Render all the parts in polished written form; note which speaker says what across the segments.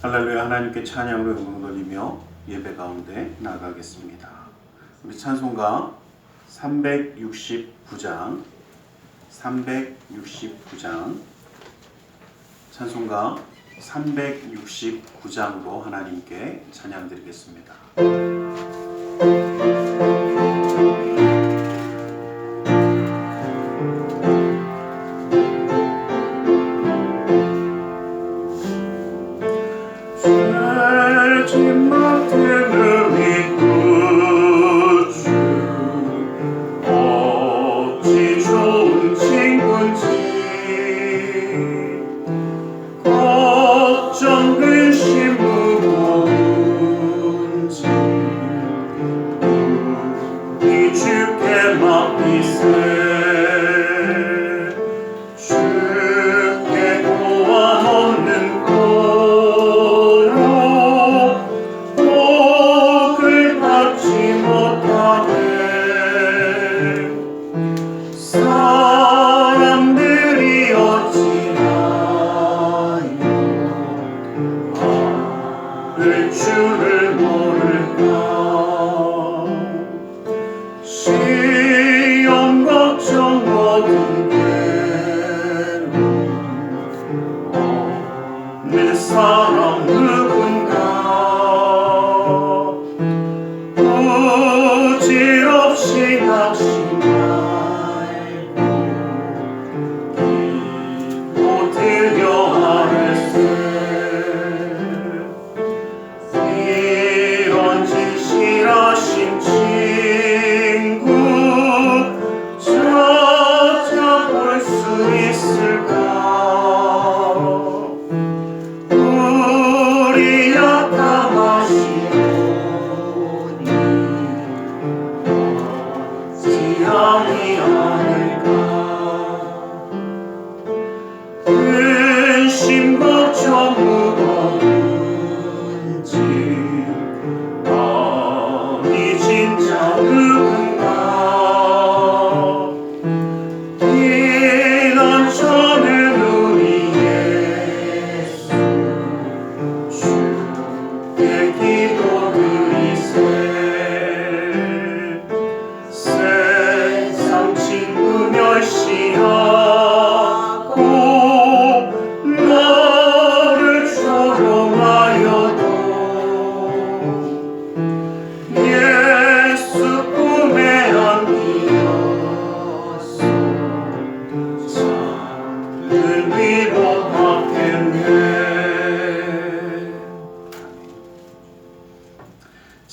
Speaker 1: 할렐루야. 하나님께 찬양으로 영광 돌리며 예배 가운데 나가겠습니다. 우리 찬송가 369장 찬송가 369장으로 하나님께 찬양 드리겠습니다.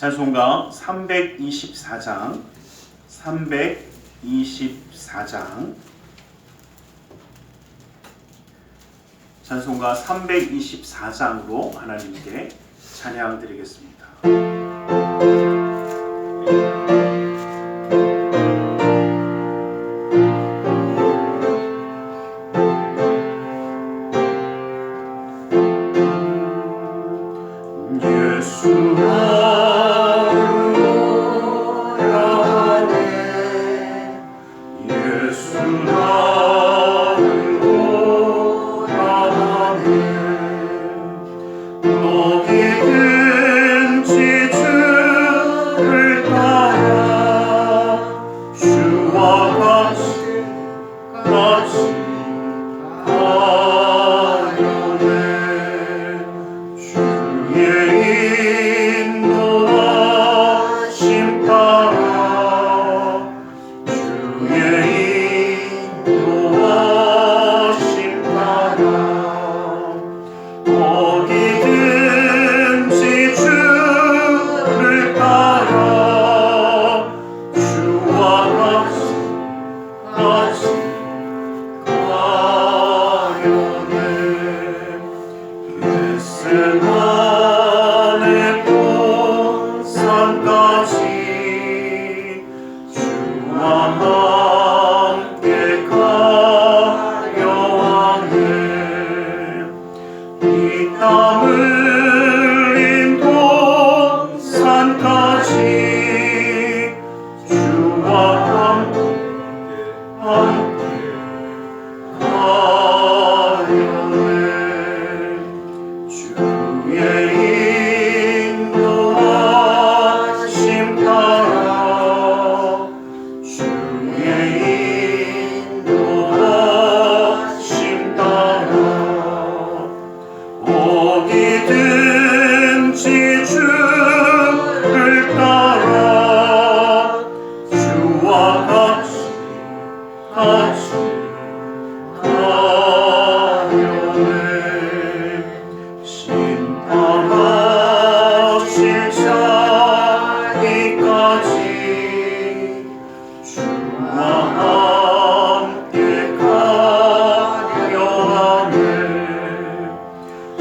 Speaker 1: 찬송가 324장 찬송가 324장으로 하나님께 찬양 드리겠습니다.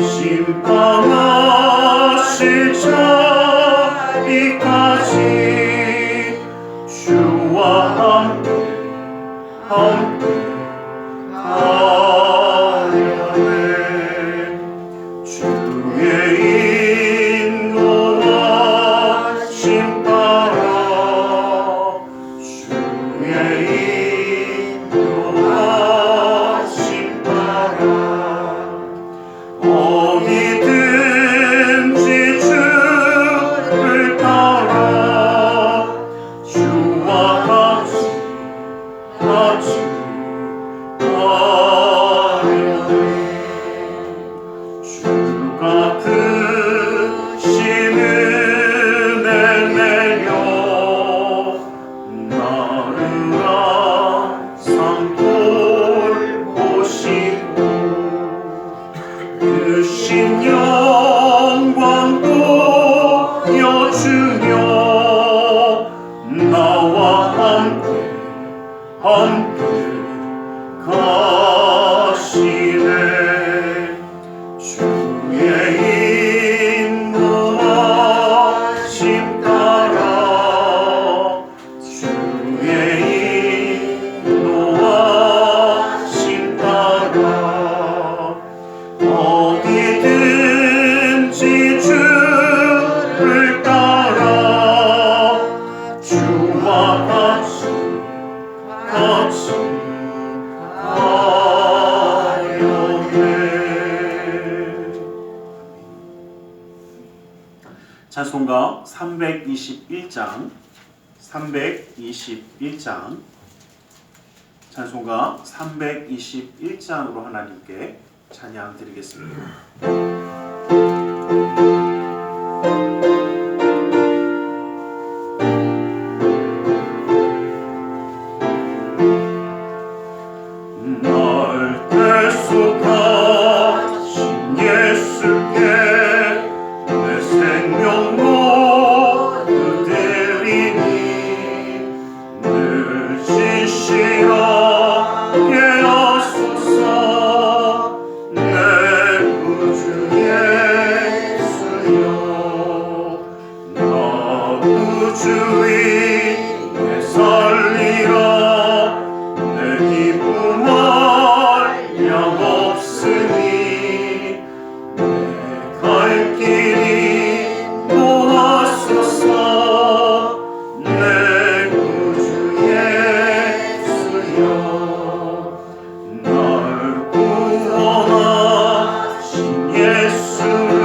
Speaker 1: 심판하실 자리까지 주와 함께 가려네. 주의 인도와 심따라 주의 인도와 심따라 어디든지 주를 따라 주와 같이 가려네. 주가 크신 은혜 내려 나를 항상 돌보시고 크신 영광 보여주며 나와 함께 가시네. 주의 인도와 심따라 주의 인도와 심따라 어디든지 주를 따라 주와 같이 찬송가 321장 찬송가 321장으로 하나님께 찬양 드리겠습니다. 날 대속하신 예수께 내 생명 모두 드리니 늘 진실하게 하소서. 내 구주 예수여 나 구주 위에 살리라. 내 기쁨 한량없으니 내 갈 길이 놓았소서. 내 구주 예수여 날 구원하신 예수를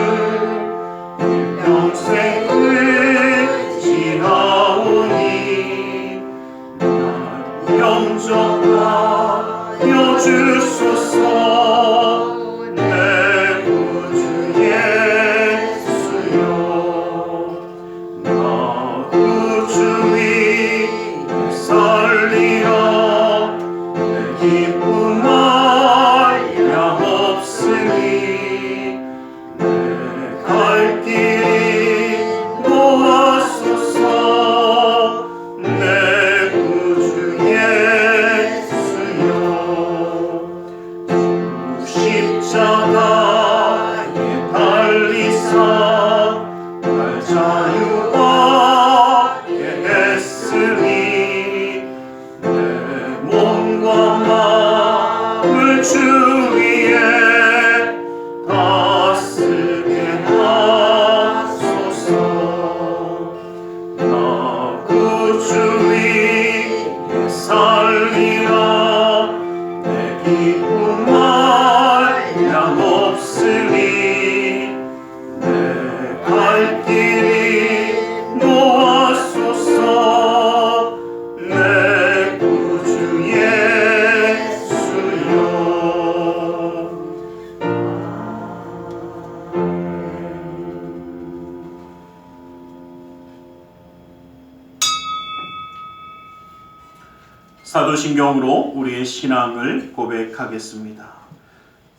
Speaker 1: 일평생 의지하오니 날 영접하여 주소서. 내 구주 예수여 나 구주 위에 살리라. 내 기쁨 한량없으니 내 갈 길이 놓았소서. 내 구주 예수여 주 십자가에 달리사 날 자유하게 했으니 내 몸과 마음을 주 위에 다스게 하소서. 나 구주 위에 살리라. 내 기쁨 한량없으니 내 갈 길이 놓았소서. 내 구주 예수여 사도신경으로 우리의 신앙을 고백하겠습니다.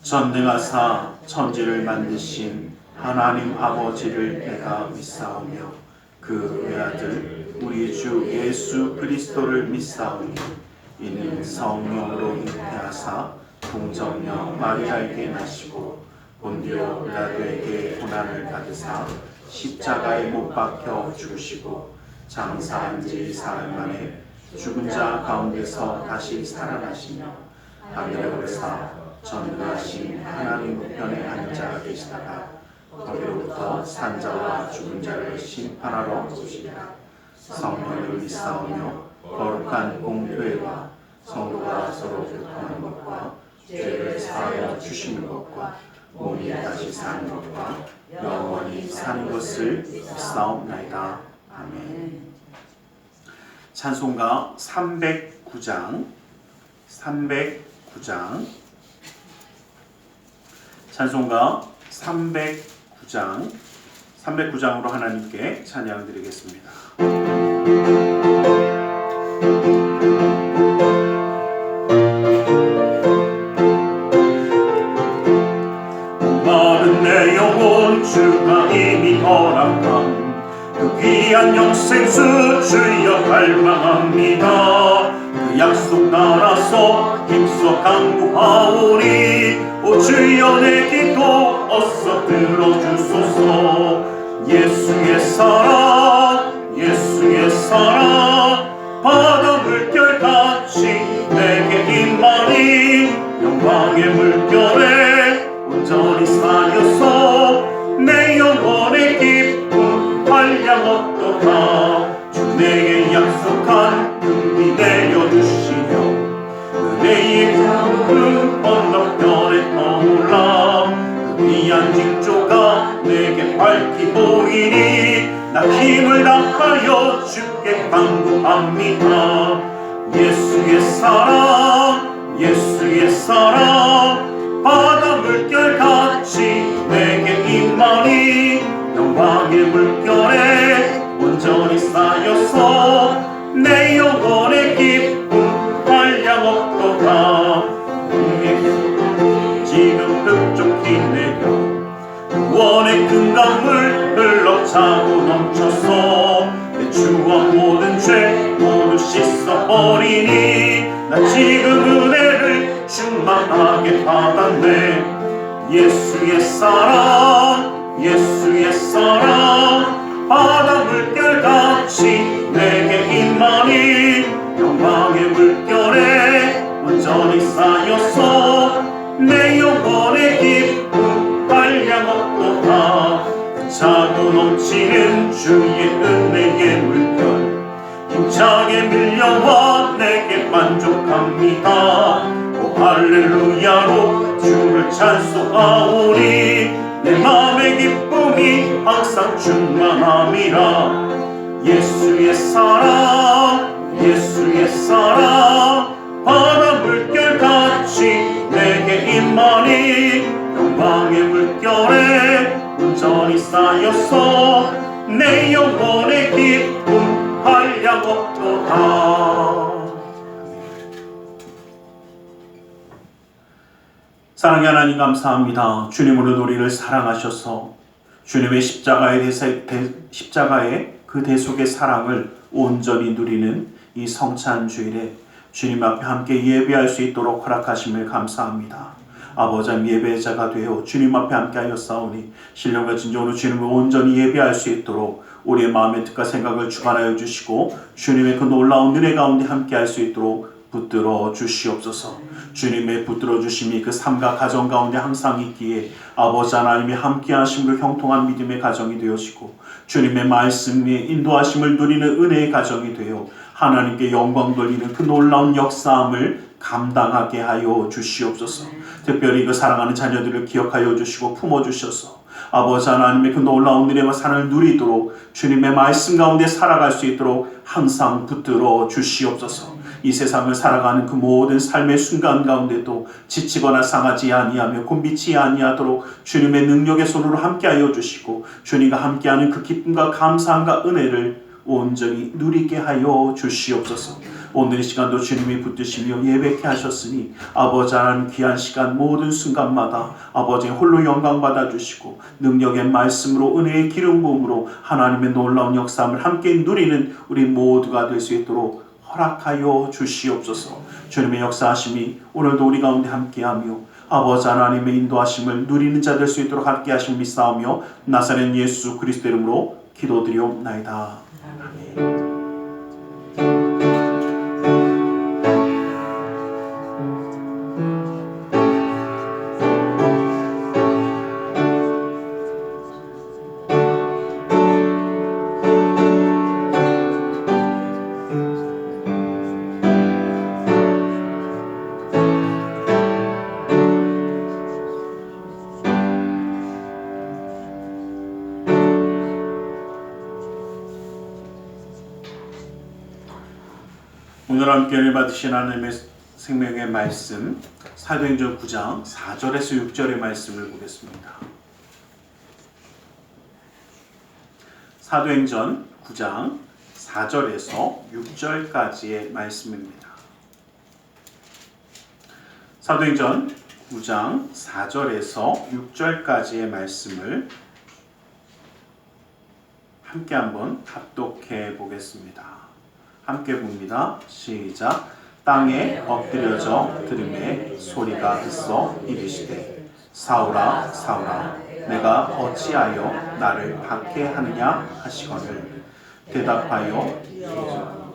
Speaker 1: 전능하사 천지를 만드신 하나님 아버지를 내가 믿사오며 그 외아들 우리 주 예수 그리스도를 믿사오니 이는 성령으로 잉태하사 동정녀 마리아에게 나시고 본디오 빌라도에게 고난을 받으사 십자가에 못 박혀 죽으시고 장사한 지 사흘 만에 죽은 자 가운데서 다시 살아나시며 하늘에 오르사 전능하신 하나님 우편에 앉아 계시다가 거기로부터 산자와 죽은 자를 심판하러 오시리라. 성령을 믿사오며 거룩한 공교회와 성도가 서로 교통하는 것과 죄를 사하여 주시는 것과 몸이 다시 사는 것과 영원히 사는 것을 믿사옵나이다. 아멘. 찬송가 309장 찬송가 309장으로 하나님께 찬양 드리겠습니다. 마른 내 영혼 주가 이미 허락한 그 귀한 영생수 주여 갈망합니다. 그 약속 따라서 힘써 간구하오니 오 주여 내 기도 어서 들어주소서. 예수의 사랑 바다 물결같이 내게 임하니 영광의 물결에 온전히 쌓여서 내 영혼의 기쁨 한량 어떠하. 주 내게 약속한 금이 내려주시며 은혜의 구름 건너편에 떠올라. 그 귀한 징조가 내게 밝히 보이니 나 힘을 다하여 주께 간구합니다. 예수의 사랑 바다 물결같이 내게 임하니 영광의 물결에 온전히 쌓여서 내 영혼의 기쁨 한량 없도다. 지금 흡족히 내려 구원의 큰 강물 흘러차고 넘쳐서 내 주와 모든 죄 모두 씻어버리니 나 지금 은혜를 충만하게 받았네. 예수의 사랑 바다 물결같이 내게 임하니 영광의 물결에 온전히 쌓여서 내 영혼의 기쁨 한량 없도다. 차고 넘치는 주의 은혜의 물결 힘차게 밀려와 내게 만족합니다. 오 할렐루야로 주를 찬송하오니 내 맘의 기쁨이 항상 충만함이라. 예수의 사랑 바다 물결같이 내게 임하니 영광의 물결에 온전히 쌓여서 내 영혼의 기쁨 한량 없도다. 사랑의 하나님 감사합니다. 주님 오늘 우리를 사랑하셔서 주님의 십자가의 그 대속의 사랑을 온전히 누리는 이 성찬 주일에 주님 앞에 함께 예배할 수 있도록 허락하심을 감사합니다. 아버지 예배자가 되어 주님 앞에 함께하여 싸우니 신령과 진정으로 주님을 온전히 예배할 수 있도록 우리의 마음의 뜻과 생각을 주관하여 주시고 주님의 그 놀라운 은혜 가운데 함께할 수 있도록 붙들어 주시옵소서. 주님의 붙들어 주심이 그 삶과 가정 가운데 항상 있기에 아버지 하나님의 함께하심으로 형통한 믿음의 가정이 되어지고 주님의 말씀의 인도하심을 누리는 은혜의 가정이 되어 하나님께 영광 돌리는 그 놀라운 역사함을 감당하게 하여 주시옵소서. 특별히 그 사랑하는 자녀들을 기억하여 주시고 품어주셔서 아버지 하나님의 그 놀라운 은혜와 사랑을 누리도록 주님의 말씀 가운데 살아갈 수 있도록 항상 붙들어 주시옵소서. 이 세상을 살아가는 그 모든 삶의 순간 가운데도 지치거나 상하지 아니하며 곤비치 아니하도록 주님의 능력의 손으로 함께하여 주시고 주님과 함께하는 그 기쁨과 감사함과 은혜를 온전히 누리게 하여 주시옵소서. 오늘 이 시간도 주님이 붙드시며 예배케 하셨으니 아버지 하나님 귀한 시간 모든 순간마다 아버지 홀로 영광 받아주시고 능력의 말씀으로 은혜의 기름 부음으로 하나님의 놀라운 역사함을 함께 누리는 우리 모두가 될 수 있도록 허락하여 주시옵소서. 주님의 역사하심이 오늘도 우리 가운데 함께하며 아버지 하나님의 인도하심을 누리는 자 될 수 있도록 함께 하심 믿사오며 나사렛 예수 그리스도 이름으로 기도드리옵나이다. 아멘. 오늘 함께 은혜 받으신 하나님의 생명의 말씀 사도행전 9장 4절에서 6절의 말씀을 보겠습니다. 사도행전 9장 4절에서 6절까지의 말씀입니다. 사도행전 9장 4절에서 6절까지의 말씀을 함께 한번 합독해 보겠습니다. 함께 봅니다. 시작. 땅에 엎드려져 들음에 소리가 있어 이르시되 사울아 사울아 내가 어찌하여 나를 박해하느냐 하시거늘 대답하여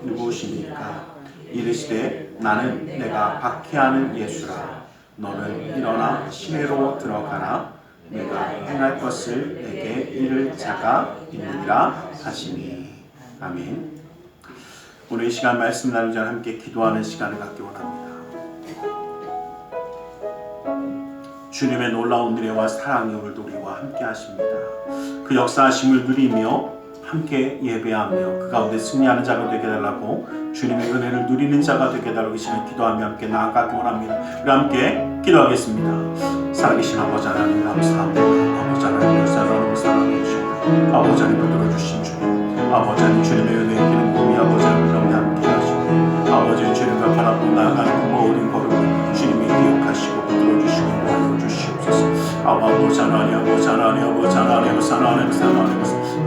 Speaker 1: 누구시니까 이르시되 나는 내가 박해하는 예수라 너는 일어나 시내로 들어가라 내가 행할 것을 내게 이를 자가 있느니라 하시니. 아멘. 오늘 이 시간 말씀 나누자 함께 기도하는 시간을 갖기 원합니다. 주님의 놀라운 은혜와 사랑이 오늘도 우리와 함께 하십니다. 그 역사하심을 누리며 함께 예배하며 그 가운데 승리하는 자가 되게 달라고 주님의 은혜를 누리는 자가 되게 달라고 이 시간 기도하며 함께 나아가기 원합니다. 우리 함께 기도하겠습니다. 살아계신 아버지 하나님 감사합니다. 아버지 하나님 역사를 사랑해 주시고 아버지 하나님 붙들어주신 주님 아버지 하나님 주님의 은혜에 기는 몸이 아버지 하나님 함께 하시고 아버지 주님과 바라보고 나아가는 그 모든 걸음을 주님이 기억하시고 붙들어주시고 인도하여 주시옵소서. 아버지 하나님 아버지 하나님 아버지 하나님 아버지 하나님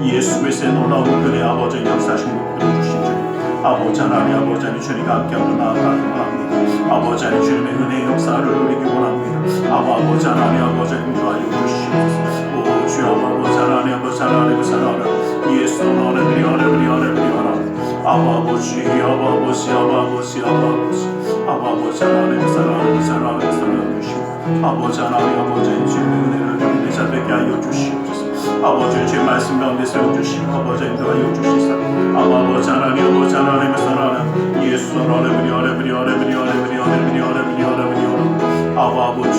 Speaker 1: 예수 그리스도의 놀라운 은혜 아버지 역사하심을 붙들어주신 주님 아버지 하나님 아버지 하나님 주님과 함께하고 나아가기 원합니다. 아버지 하나님 주님의 은혜의 역사를 누리기 원합니다. 아버지 하나님 아버지 하나님 인도하여 주시옵소서. 오 주여 아버지 하나님 아버지 하나님 사랑하라 예수 너를 위하라 아버지 아버지 아버지 아버지 하나님 사랑하는 주시고 아버지 하나님 아버지 주님의 은혜를 누리는 자 되게 하여 주시옵소서. 아버지 주의 말씀 가운데 세워주시고 아버지 인도하여 주시사 아버지 하나님 아버지 하나님의 사랑하는 예수 너를 위하라 아버지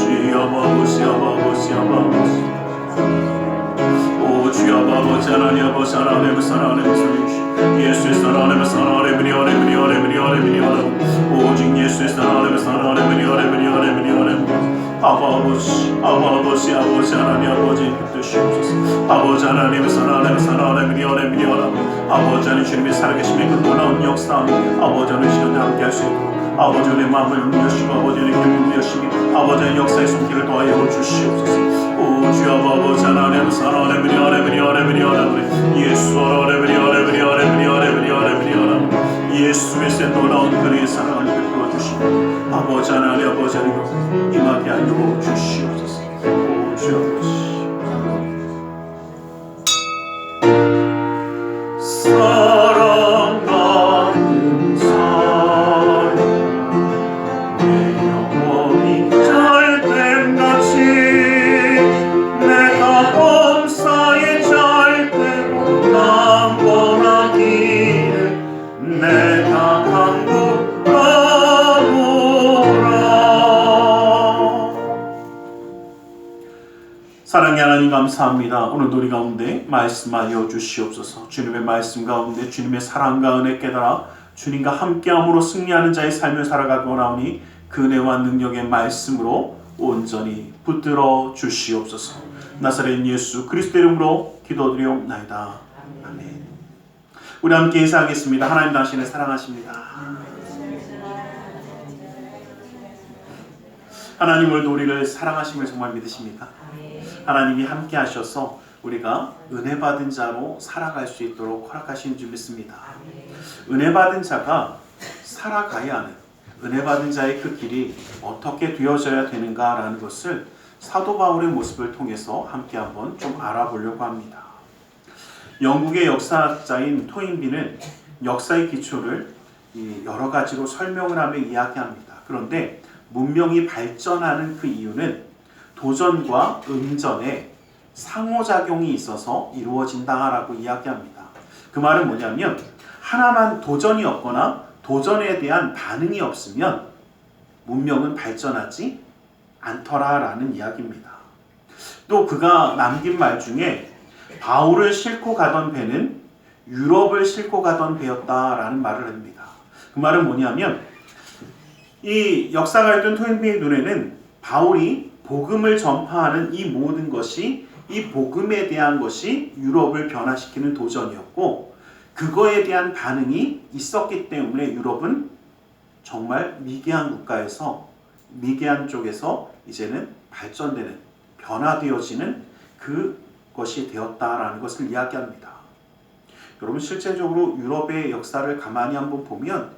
Speaker 1: 오 주여 아버지 하나님 아버지 하나님의 사랑하는 주님 예수의 사랑하는 오직 예수의 사랑하는 아버지 하나님 아버지 붙드시옵소서. 아버지 하나님의 사랑하는 아버지 하나님 주님의 살아계심의 그 놀라운 역사 아버지 하나님 시간을 함께 할 수 있도록 아버지 하나님의 마음을 움직이시고 아버지 하나님의 기쁨을 움직이시기 아버지 하나님의 역사의 손길을 도와여 주시옵소서. 오 주여 아버지 하나님 사랑하는 예수 예수의 놀라운 그의 사랑을 베풀어 주시고 아버지 하나님 아버지 하나님 임하게 하여 주시옵소서. 오 주여 아버지 사랑 같은 사랑 내 영혼이 잘됨같이 내가 범사에 잘되고 강건하기를 내가 간구하노라. 사랑의 하나님 감사합니다. 오늘 우리 가운데 말씀하여 주시옵소서. 주님의 말씀 가운데 주님의 사랑과 은혜 깨달아 주님과 함께함으로 승리하는 자의 삶을 살아가고 나오니 그 은혜와 능력의 말씀으로 온전히 붙들어 주시옵소서. 나사렛 예수 그리스도 이름으로 기도드리옵나이다. 아멘. 우리 함께 인사하겠습니다. 하나님 당신을 사랑하십니다. 하나님 오늘도 우리를 사랑하심을 정말 믿으십니까? 하나님이 함께 하셔서 우리가 은혜 받은 자로 살아갈 수 있도록 허락하신 줄 믿습니다. 은혜 받은 자가 살아가야 하는 은혜 받은 자의 그 길이 어떻게 되어져야 되는가라는 것을 사도 바울의 모습을 통해서 함께 한번 좀 알아보려고 합니다. 영국의 역사학자인 토인비는 역사의 기초를 여러 가지로 설명을 하며 이야기합니다. 그런데 문명이 발전하는 그 이유는 도전과 응전에 상호작용이 있어서 이루어진다라고 이야기합니다. 그 말은 뭐냐면 하나만 도전이 없거나 도전에 대한 반응이 없으면 문명은 발전하지 않더라라는 이야기입니다. 또 그가 남긴 말 중에 바울을 싣고 가던 배는 유럽을 싣고 가던 배였다라는 말을 합니다. 그 말은 뭐냐면 이 역사가였던 토인비의 눈에는 바울이 복음을 전파하는 이 모든 것이 이 복음에 대한 것이 유럽을 변화시키는 도전이었고 그거에 대한 반응이 있었기 때문에 유럽은 정말 미개한 국가에서 미개한 쪽에서 이제는 발전되는 변화되어지는 그것이 되었다라는 것을 이야기합니다. 여러분 실제적으로 유럽의 역사를 가만히 한번 보면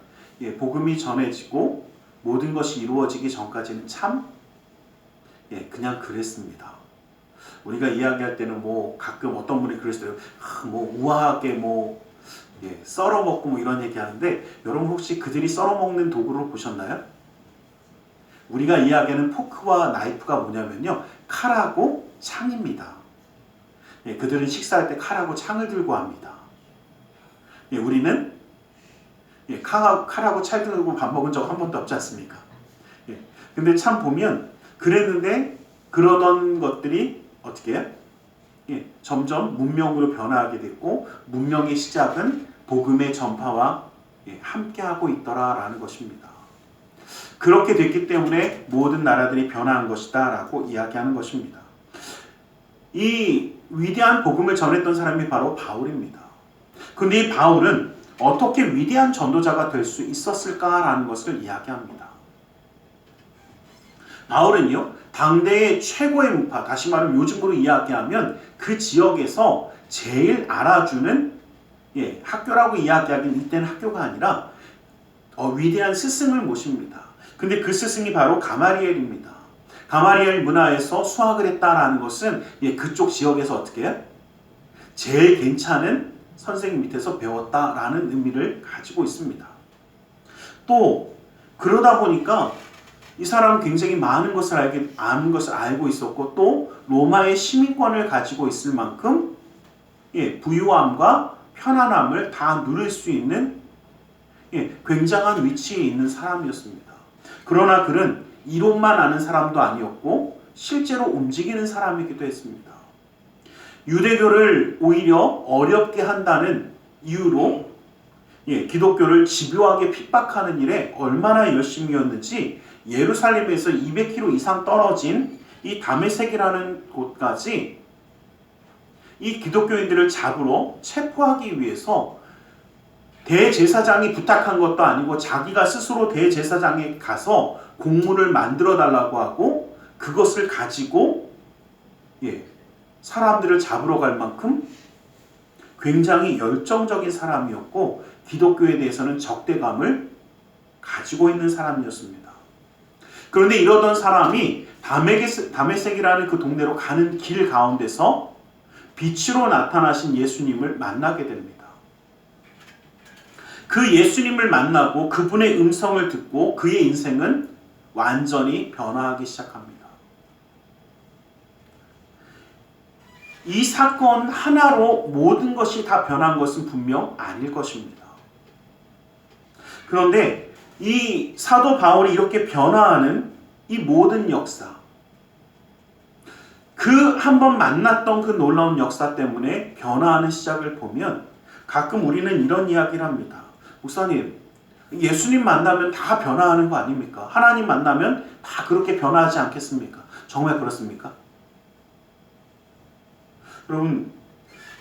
Speaker 1: 복음이 전해지고 모든 것이 이루어지기 전까지는 참 그냥 그랬습니다. 우리가 이야기할 때는 뭐 가끔 어떤 분이 그랬어요. 뭐 우아하게 썰어먹고 뭐 이런 얘기하는데 여러분 혹시 그들이 썰어먹는 도구를 보셨나요? 우리가 이야기하는 포크와 나이프가 뭐냐면요. 칼하고 창입니다. 그들은 식사할 때 칼하고 창을 들고 합니다. 우리는 칼하고 창 들고 밥 먹은 적 한 번도 없지 않습니까? 근데 참 보면 그랬는데 그러던 것들이 어떻게 해요? 점점 문명으로 변화하게 됐고 문명의 시작은 복음의 전파와 함께하고 있더라라는 것입니다. 그렇게 됐기 때문에 모든 나라들이 변화한 것이다 라고 이야기하는 것입니다. 이 위대한 복음을 전했던 사람이 바로 바울입니다. 근데 이 바울은 어떻게 위대한 전도자가 될 수 있었을까라는 것을 이야기합니다. 바울은요, 당대의 최고의 문파, 다시 말하면 요즘으로 이야기하면 그 지역에서 제일 알아주는 학교라고 이야기하기는 이때는 학교가 아니라 위대한 스승을 모십니다. 근데 그 스승이 바로 가마리엘입니다. 가마리엘 문화에서 수학을 했다라는 것은 그쪽 지역에서 어떻게 해요? 제일 괜찮은 선생님 밑에서 배웠다라는 의미를 가지고 있습니다. 또 그러다 보니까 이 사람은 굉장히 많은 것을 아는 것을 알고 있었고 또 로마의 시민권을 가지고 있을 만큼 부유함과 편안함을 다 누릴 수 있는 굉장한 위치에 있는 사람이었습니다. 그러나 그는 이론만 아는 사람도 아니었고 실제로 움직이는 사람이기도 했습니다. 유대교를 오히려 어렵게 한다는 이유로 기독교를 집요하게 핍박하는 일에 얼마나 열심이었는지 예루살렘에서 200km 이상 떨어진 이 다메섹이라는 곳까지 이 기독교인들을 잡으러 체포하기 위해서 대제사장이 부탁한 것도 아니고 자기가 스스로 대제사장에 가서 공문을 만들어 달라고 하고 그것을 가지고 사람들을 잡으러 갈 만큼 굉장히 열정적인 사람이었고 기독교에 대해서는 적대감을 가지고 있는 사람이었습니다. 그런데 이러던 사람이 다메섹이라는 그 동네로 가는 길 가운데서 빛으로 나타나신 예수님을 만나게 됩니다. 그 예수님을 만나고 그분의 음성을 듣고 그의 인생은 완전히 변화하기 시작합니다. 이 사건 하나로 모든 것이 다 변한 것은 분명 아닐 것입니다. 그런데 이 사도 바울이 이렇게 변화하는 이 모든 역사, 그 한 번 만났던 그 놀라운 역사 때문에 변화하는 시작을 보면 가끔 우리는 이런 이야기를 합니다. 목사님, 예수님 만나면 다 변화하는 거 아닙니까? 하나님 만나면 다 그렇게 변화하지 않겠습니까? 정말 그렇습니까? 여러분,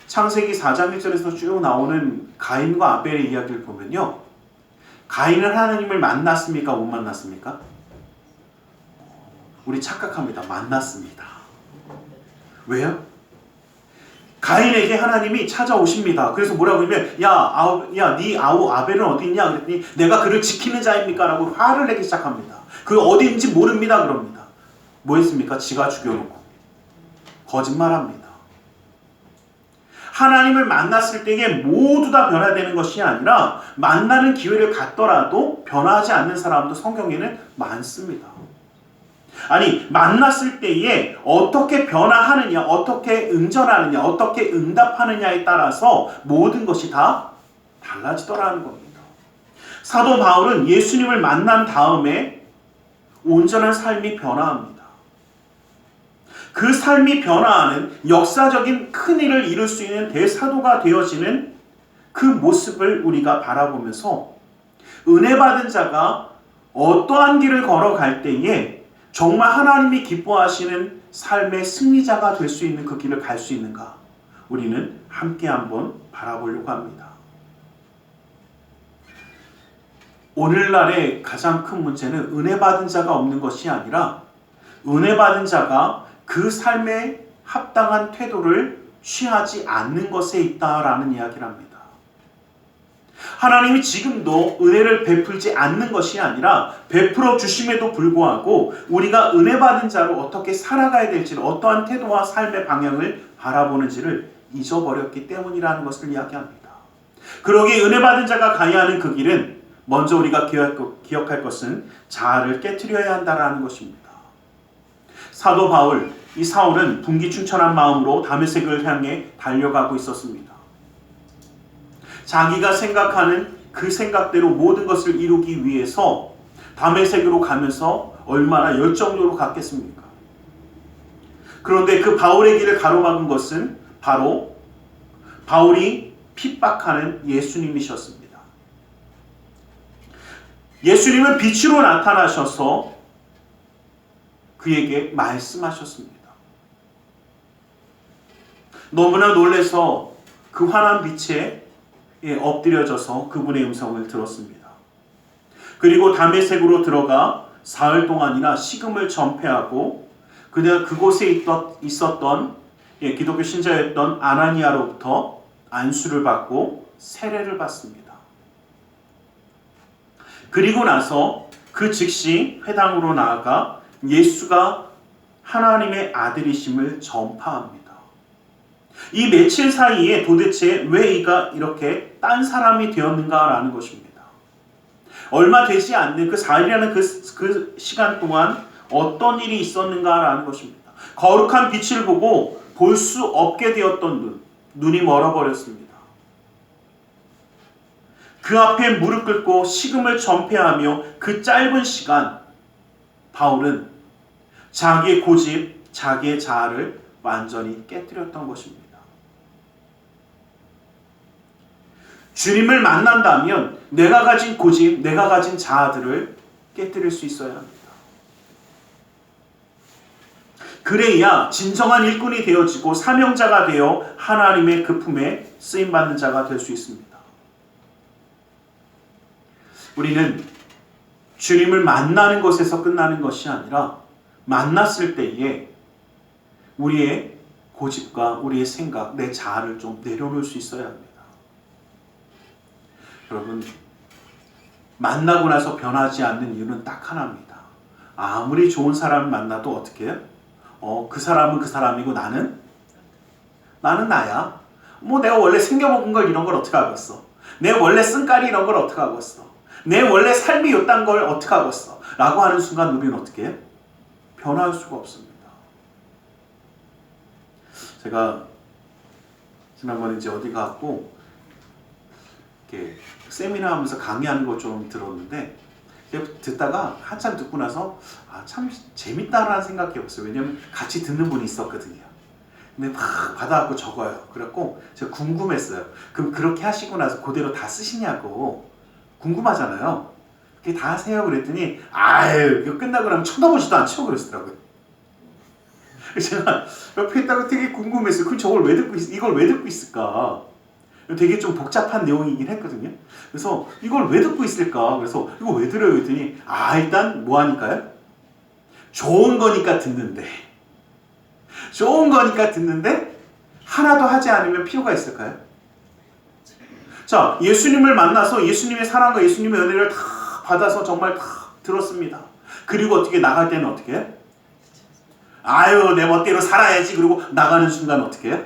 Speaker 1: 창세기 4장 1절에서 쭉 나오는 가인과 아벨의 이야기를 보면요. 가인은 하나님을 만났습니까? 못 만났습니까? 우리 착각합니다. 만났습니다. 왜요? 가인에게 하나님이 찾아오십니다. 그래서 뭐라고 하면 네 아우 아벨은 어디 있냐 그랬더니 내가 그를 지키는 자입니까? 라고 화를 내기 시작합니다. 그 어디인지 모릅니다. 그럽니다. 뭐 했습니까? 지가 죽여놓고 거짓말합니다. 하나님을 만났을 때에 모두 다 변화되는 것이 아니라 만나는 기회를 갖더라도 변화하지 않는 사람도 성경에는 많습니다. 아니, 만났을 때에 어떻게 변화하느냐, 어떻게 응전하느냐, 어떻게 응답하느냐에 따라서 모든 것이 다 달라지더라는 겁니다. 사도 바울은 예수님을 만난 다음에 온전한 삶이 변화합니다. 그 삶이 변화하는 역사적인 큰 일을 이룰 수 있는 대사도가 되어지는 그 모습을 우리가 바라보면서 은혜 받은 자가 어떠한 길을 걸어갈 때에 정말 하나님이 기뻐하시는 삶의 승리자가 될 수 있는 그 길을 갈 수 있는가? 우리는 함께 한번 바라보려고 합니다. 오늘날의 가장 큰 문제는 은혜 받은 자가 없는 것이 아니라 은혜 받은 자가 그 삶에 합당한 태도를 취하지 않는 것에 있다라는 이야기를 합니다. 하나님이 지금도 은혜를 베풀지 않는 것이 아니라 베풀어 주심에도 불구하고 우리가 은혜 받은 자로 어떻게 살아가야 될지를, 어떠한 태도와 삶의 방향을 바라보는지를 잊어버렸기 때문이라는 것을 이야기합니다. 그러기에 은혜 받은 자가 가야 하는 그 길은 먼저 우리가 기억할 것은 자아를 깨트려야 한다는 것입니다. 사도 바울, 이 사울은 분기춘천한 마음으로 다메섹을 향해 달려가고 있었습니다. 자기가 생각하는 그 생각대로 모든 것을 이루기 위해서 다메섹으로 가면서 얼마나 열정적으로 갔겠습니까? 그런데 그 바울의 길을 가로막은 것은 바로 바울이 핍박하는 예수님이셨습니다. 예수님은 빛으로 나타나셔서 그에게 말씀하셨습니다. 너무나 놀라서 그 환한 빛에 엎드려져서 그분의 음성을 들었습니다. 그리고 다메섹으로 들어가 사흘 동안이나 식음을 전폐하고 그곳에 있었던 기독교 신자였던 아나니아로부터 안수를 받고 세례를 받습니다. 그리고 나서 그 즉시 회당으로 나아가 예수가 하나님의 아들이심을 전파합니다. 이 며칠 사이에 도대체 왜 이가 이렇게 딴 사람이 되었는가라는 것입니다. 얼마 되지 않는 그 4일이라는 그 시간 동안 어떤 일이 있었는가라는 것입니다. 거룩한 빛을 보고 볼 수 없게 되었던 눈이 멀어버렸습니다. 그 앞에 무릎 꿇고 식음을 전폐하며 그 짧은 시간 바울은 자기의 고집, 자기의 자아를 완전히 깨뜨렸던 것입니다. 주님을 만난다면 내가 가진 고집, 내가 가진 자아들을 깨뜨릴 수 있어야 합니다. 그래야 진정한 일꾼이 되어지고 사명자가 되어 하나님의 그 품에 쓰임받는 자가 될 수 있습니다. 우리는 주님을 만나는 것에서 끝나는 것이 아니라 만났을 때에 우리의 고집과 우리의 생각, 내 자아를 좀 내려놓을 수 있어야 합니다. 여러분, 만나고 나서 변하지 않는 이유는 딱 하나입니다. 아무리 좋은 사람을 만나도 어떻게 해요? 그 사람은 그 사람이고 나는 나야. 내가 원래 생겨먹은 걸 이런 걸 어떻게 하겠어? 내 원래 쓴깔이 이런 걸 어떻게 하겠어? 내 원래 삶이 요딴 걸 어떻게 하겠어? 라고 하는 순간 우리는 어떻게 해요? 변할 수가 없습니다. 제가 지난번에 이제 어디 가고 이렇게 세미나 하면서 강의하는 거 좀 들었는데 듣다가 한참 듣고 나서 참 재밌다라는 생각이 없어요. 왜냐면 같이 듣는 분이 있었거든요. 근데 막 받아갖고 적어요. 그래갖고 제가 궁금했어요. 그럼 그렇게 하시고 나서 그대로 다 쓰시냐고 궁금하잖아요. 그게 다 하세요. 그랬더니 이거 끝나고 나면 쳐다보지도 않죠. 그러시더라고요. 제가 옆에 있다가 되게 궁금했어요. 그럼 이걸 왜 듣고 있을까? 되게 좀 복잡한 내용이긴 했거든요. 그래서 이걸 왜 듣고 있을까? 그래서 이거 왜 들어요? 그랬더니 일단 뭐 하니까요? 좋은 거니까 듣는데 하나도 하지 않으면 필요가 있을까요? 자, 예수님을 만나서 예수님의 사랑과 예수님의 은혜를 다 받아서 정말 다 들었습니다. 그리고 어떻게 나갈 때는 어떻게 해요? 아유, 내 멋대로 살아야지. 그리고 나가는 순간 어떻게 해요?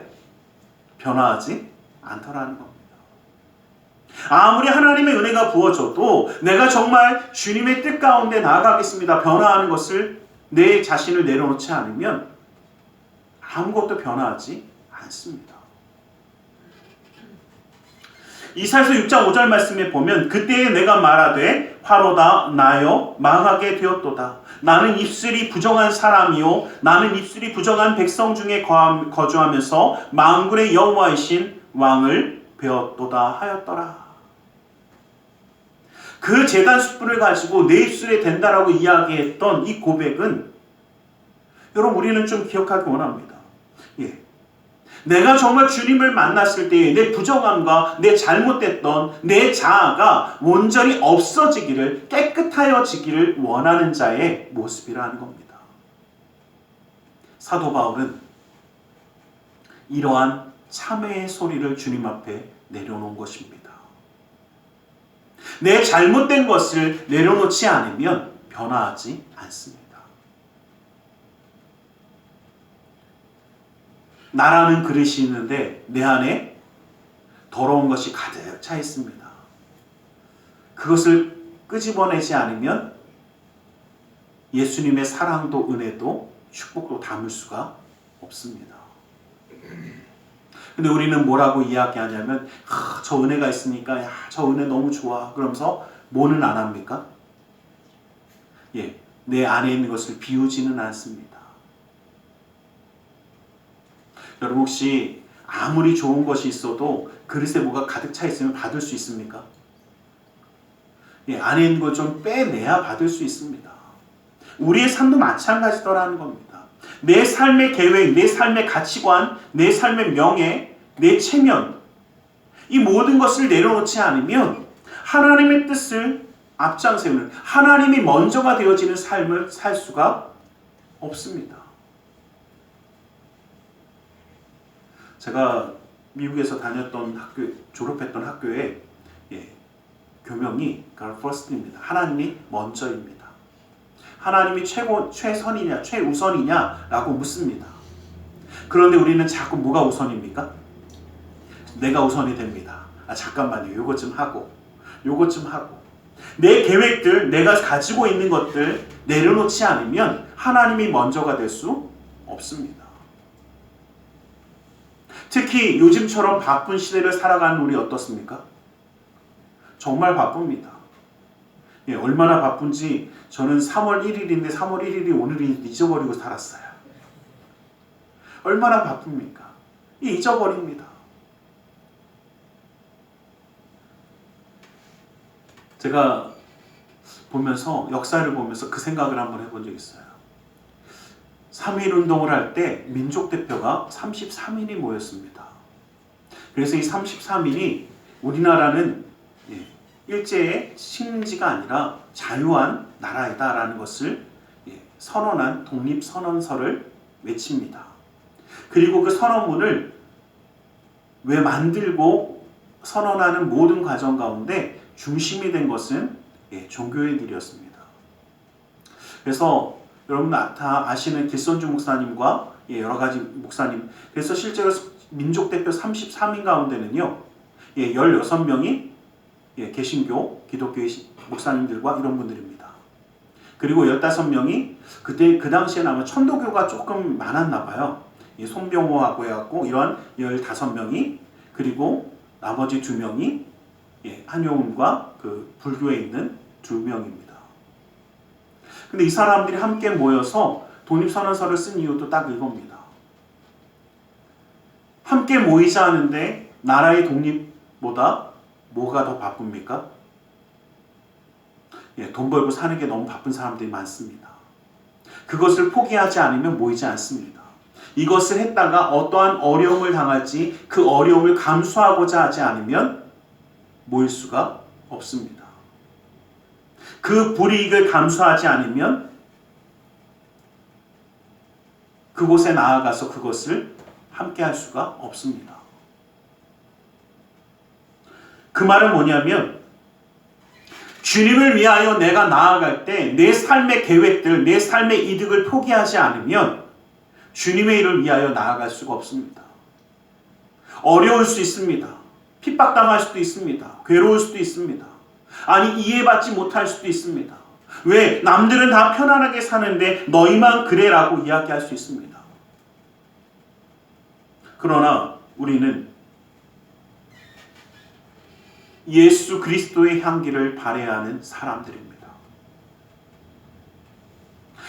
Speaker 1: 변화하지 않더라는 겁니다. 아무리 하나님의 은혜가 부어져도 내가 정말 주님의 뜻 가운데 나아가겠습니다. 변화하는 것을 내 자신을 내려놓지 않으면 아무것도 변화하지 않습니다. 이사야서 6장 5절 말씀에 보면 그때에 내가 말하되 화로다 나여 망하게 되었도다. 나는 입술이 부정한 사람이요 나는 입술이 부정한 백성 중에 거주하면서 만군의 여호와이신 왕을 배웠도다 하였더라. 그 제단 숯불을 가지고 내 입술에 댄다라고 이야기했던 이 고백은 여러분 우리는 좀 기억하기 원합니다. 예. 내가 정말 주님을 만났을 때에 내 부정함과 내 잘못됐던 내 자아가 온전히 없어지기를 깨끗하여지기를 원하는 자의 모습이라는 겁니다. 사도 바울은 이러한 참회의 소리를 주님 앞에 내려놓은 것입니다. 내 잘못된 것을 내려놓지 않으면 변화하지 않습니다. 나라는 그릇이 있는데 내 안에 더러운 것이 가득 차 있습니다. 그것을 끄집어내지 않으면 예수님의 사랑도 은혜도 축복도 담을 수가 없습니다. 근데 우리는 뭐라고 이야기하냐면 저 은혜가 있으니까 저 은혜 너무 좋아. 그러면서 뭐는 안 합니까? 예, 내 안에 있는 것을 비우지는 않습니다. 여러분 혹시 아무리 좋은 것이 있어도 그릇에 뭐가 가득 차 있으면 받을 수 있습니까? 예, 안에 있는 걸 좀 빼내야 받을 수 있습니다. 우리의 삶도 마찬가지더라는 겁니다. 내 삶의 계획, 내 삶의 가치관, 내 삶의 명예, 내 체면 이 모든 것을 내려놓지 않으면 하나님의 뜻을 앞장세우는 하나님이 먼저가 되어지는 삶을 살 수가 없습니다. 제가 미국에서 다녔던 학교, 졸업했던 학교에 교명이 God first입니다. 하나님이 먼저입니다. 하나님이 최선이냐 최우선이냐 라고 묻습니다. 그런데 우리는 자꾸 뭐가 우선입니까? 내가 우선이 됩니다. 잠깐만요. 요것 좀 하고 요것 좀 하고 내 계획들 내가 가지고 있는 것들 내려놓지 않으면 하나님이 먼저가 될 수 없습니다. 특히 요즘처럼 바쁜 시대를 살아가는 우리 어떻습니까? 정말 바쁩니다. 예, 얼마나 바쁜지 저는 3월 1일인데 3월 1일이 오늘이 잊어버리고 살았어요. 얼마나 바쁩니까? 잊어버립니다. 제가 보면서 역사를 보면서 그 생각을 한번 해본 적이 있어요. 3.1 운동을 할 때 민족 대표가 33인이 모였습니다. 그래서 이 33인이 우리나라는 일제의 식민지가 아니라 자유한 나라이다라는 것을 선언한 독립선언서를 외칩니다. 그리고 그 선언문을 왜 만들고 선언하는 모든 과정 가운데 중심이 된 것은 종교의 일이었습니다. 그래서 여러분 다 아시는 길선주 목사님과 여러 가지 목사님, 그래서 실제로 민족대표 33인 가운데는요 16명이 개신교, 기독교의 목사님들과 이런 분들입니다. 그리고 15명이 그 당시에는 아마 천도교가 조금 많았나 봐요. 손병호하고 해갖고 이런 15명이, 그리고 나머지 2명이 한용운과 그 불교에 있는 2명입니다. 근데 이 사람들이 함께 모여서 독립선언서를 쓴 이유도 딱 이겁니다. 함께 모이자 하는데 나라의 독립보다 뭐가 더 바쁩니까? 돈 벌고 사는 게 너무 바쁜 사람들이 많습니다. 그것을 포기하지 않으면 모이지 않습니다. 이것을 했다가 어떠한 어려움을 당할지 그 어려움을 감수하고자 하지 않으면 모일 수가 없습니다. 그 불이익을 감수하지 않으면 그곳에 나아가서 그것을 함께 할 수가 없습니다. 그 말은 뭐냐면 주님을 위하여 내가 나아갈 때 내 삶의 계획들, 내 삶의 이득을 포기하지 않으면 주님의 일을 위하여 나아갈 수가 없습니다. 어려울 수 있습니다. 핍박당할 수도 있습니다. 괴로울 수도 있습니다. 아니 이해받지 못할 수도 있습니다. 왜? 남들은 다 편안하게 사는데 너희만 그래라고 이야기할 수 있습니다. 그러나 우리는 예수 그리스도의 향기를 발해야 하는 사람들입니다.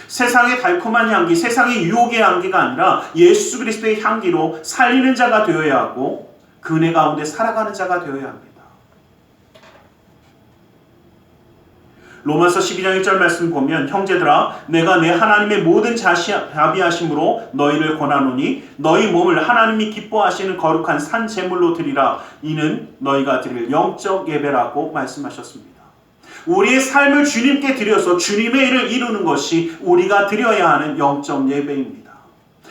Speaker 1: 세상의 달콤한 향기, 세상의 유혹의 향기가 아니라 예수 그리스도의 향기로 살리는 자가 되어야 하고 그 은혜 가운데 살아가는 자가 되어야 합니다. 로마서 12장 1절 말씀 보면 형제들아 내가 내 하나님의 모든 자비하심으로 너희를 권하노니 너희 몸을 하나님이 기뻐하시는 거룩한 산 제물로 드리라. 이는 너희가 드릴 영적 예배라고 말씀하셨습니다. 우리의 삶을 주님께 드려서 주님의 일을 이루는 것이 우리가 드려야 하는 영적 예배입니다.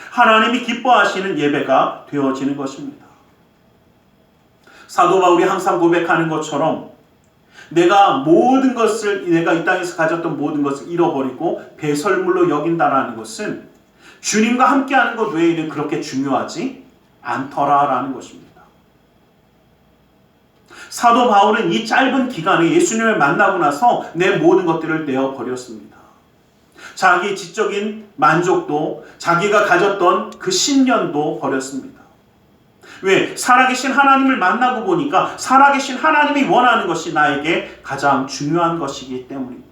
Speaker 1: 하나님이 기뻐하시는 예배가 되어지는 것입니다. 사도 바울이 항상 고백하는 것처럼 내가 이 땅에서 가졌던 모든 것을 잃어버리고 배설물로 여긴다라는 것은 주님과 함께하는 것 외에는 그렇게 중요하지 않더라라는 것입니다. 사도 바울은 이 짧은 기간에 예수님을 만나고 나서 내 모든 것들을 내어버렸습니다. 자기 지적인 만족도, 자기가 가졌던 그 신념도 버렸습니다. 왜? 살아계신 하나님을 만나고 보니까 살아계신 하나님이 원하는 것이 나에게 가장 중요한 것이기 때문입니다.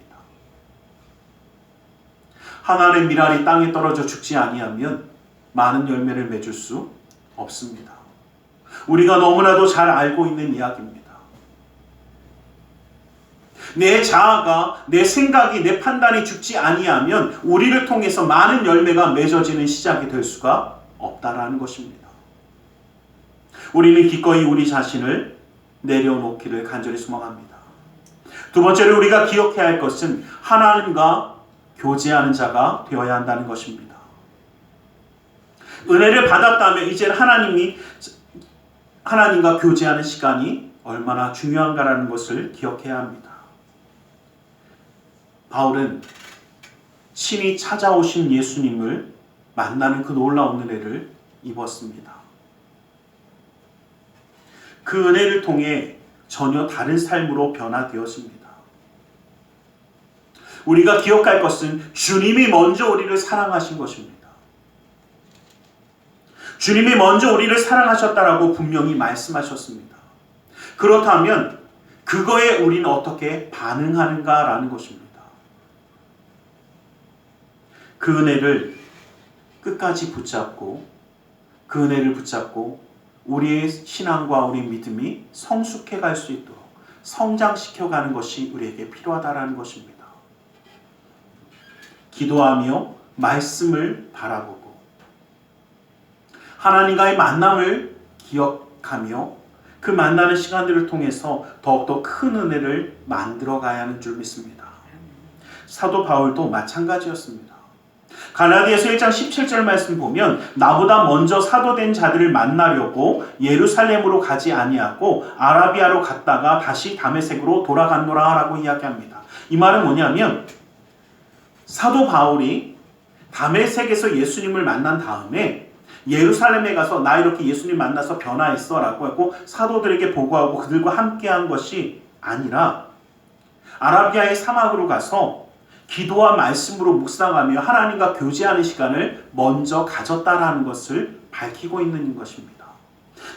Speaker 1: 하나의 밀알이 땅에 떨어져 죽지 아니하면 많은 열매를 맺을 수 없습니다. 우리가 너무나도 잘 알고 있는 이야기입니다. 내 자아가, 내 생각이, 내 판단이 죽지 아니하면 우리를 통해서 많은 열매가 맺어지는 시작이 될 수가 없다라는 것입니다. 우리는 기꺼이 우리 자신을 내려놓기를 간절히 소망합니다. 두 번째로 우리가 기억해야 할 것은 하나님과 교제하는 자가 되어야 한다는 것입니다. 은혜를 받았다면 이제는 하나님과 교제하는 시간이 얼마나 중요한가라는 것을 기억해야 합니다. 바울은 친히 찾아오신 예수님을 만나는 그 놀라운 은혜를 입었습니다. 그 은혜를 통해 전혀 다른 삶으로 변화되었습니다. 우리가 기억할 것은 주님이 먼저 우리를 사랑하신 것입니다. 주님이 먼저 우리를 사랑하셨다라고 분명히 말씀하셨습니다. 그렇다면 그거에 우리는 어떻게 반응하는가라는 것입니다. 그 은혜를 끝까지 붙잡고 그 은혜를 붙잡고 우리의 신앙과 우리의 믿음이 성숙해 갈 수 있도록 성장시켜가는 것이 우리에게 필요하다는 것입니다. 기도하며 말씀을 바라보고 하나님과의 만남을 기억하며 그 만나는 시간들을 통해서 더욱더 큰 은혜를 만들어가야 하는 줄 믿습니다. 사도 바울도 마찬가지였습니다. 갈라디아서 1장 17절 말씀 보면 나보다 먼저 사도된 자들을 만나려고 예루살렘으로 가지 아니하고 아라비아로 갔다가 다시 다메섹으로 돌아갔노라 라고 이야기합니다. 이 말은 뭐냐면 사도 바울이 다메섹에서 예수님을 만난 다음에 예루살렘에 가서 나 이렇게 예수님 만나서 변화했어 라고 하고 사도들에게 보고하고 그들과 함께한 것이 아니라 아라비아의 사막으로 가서 기도와 말씀으로 묵상하며 하나님과 교제하는 시간을 먼저 가졌다라는 것을 밝히고 있는 것입니다.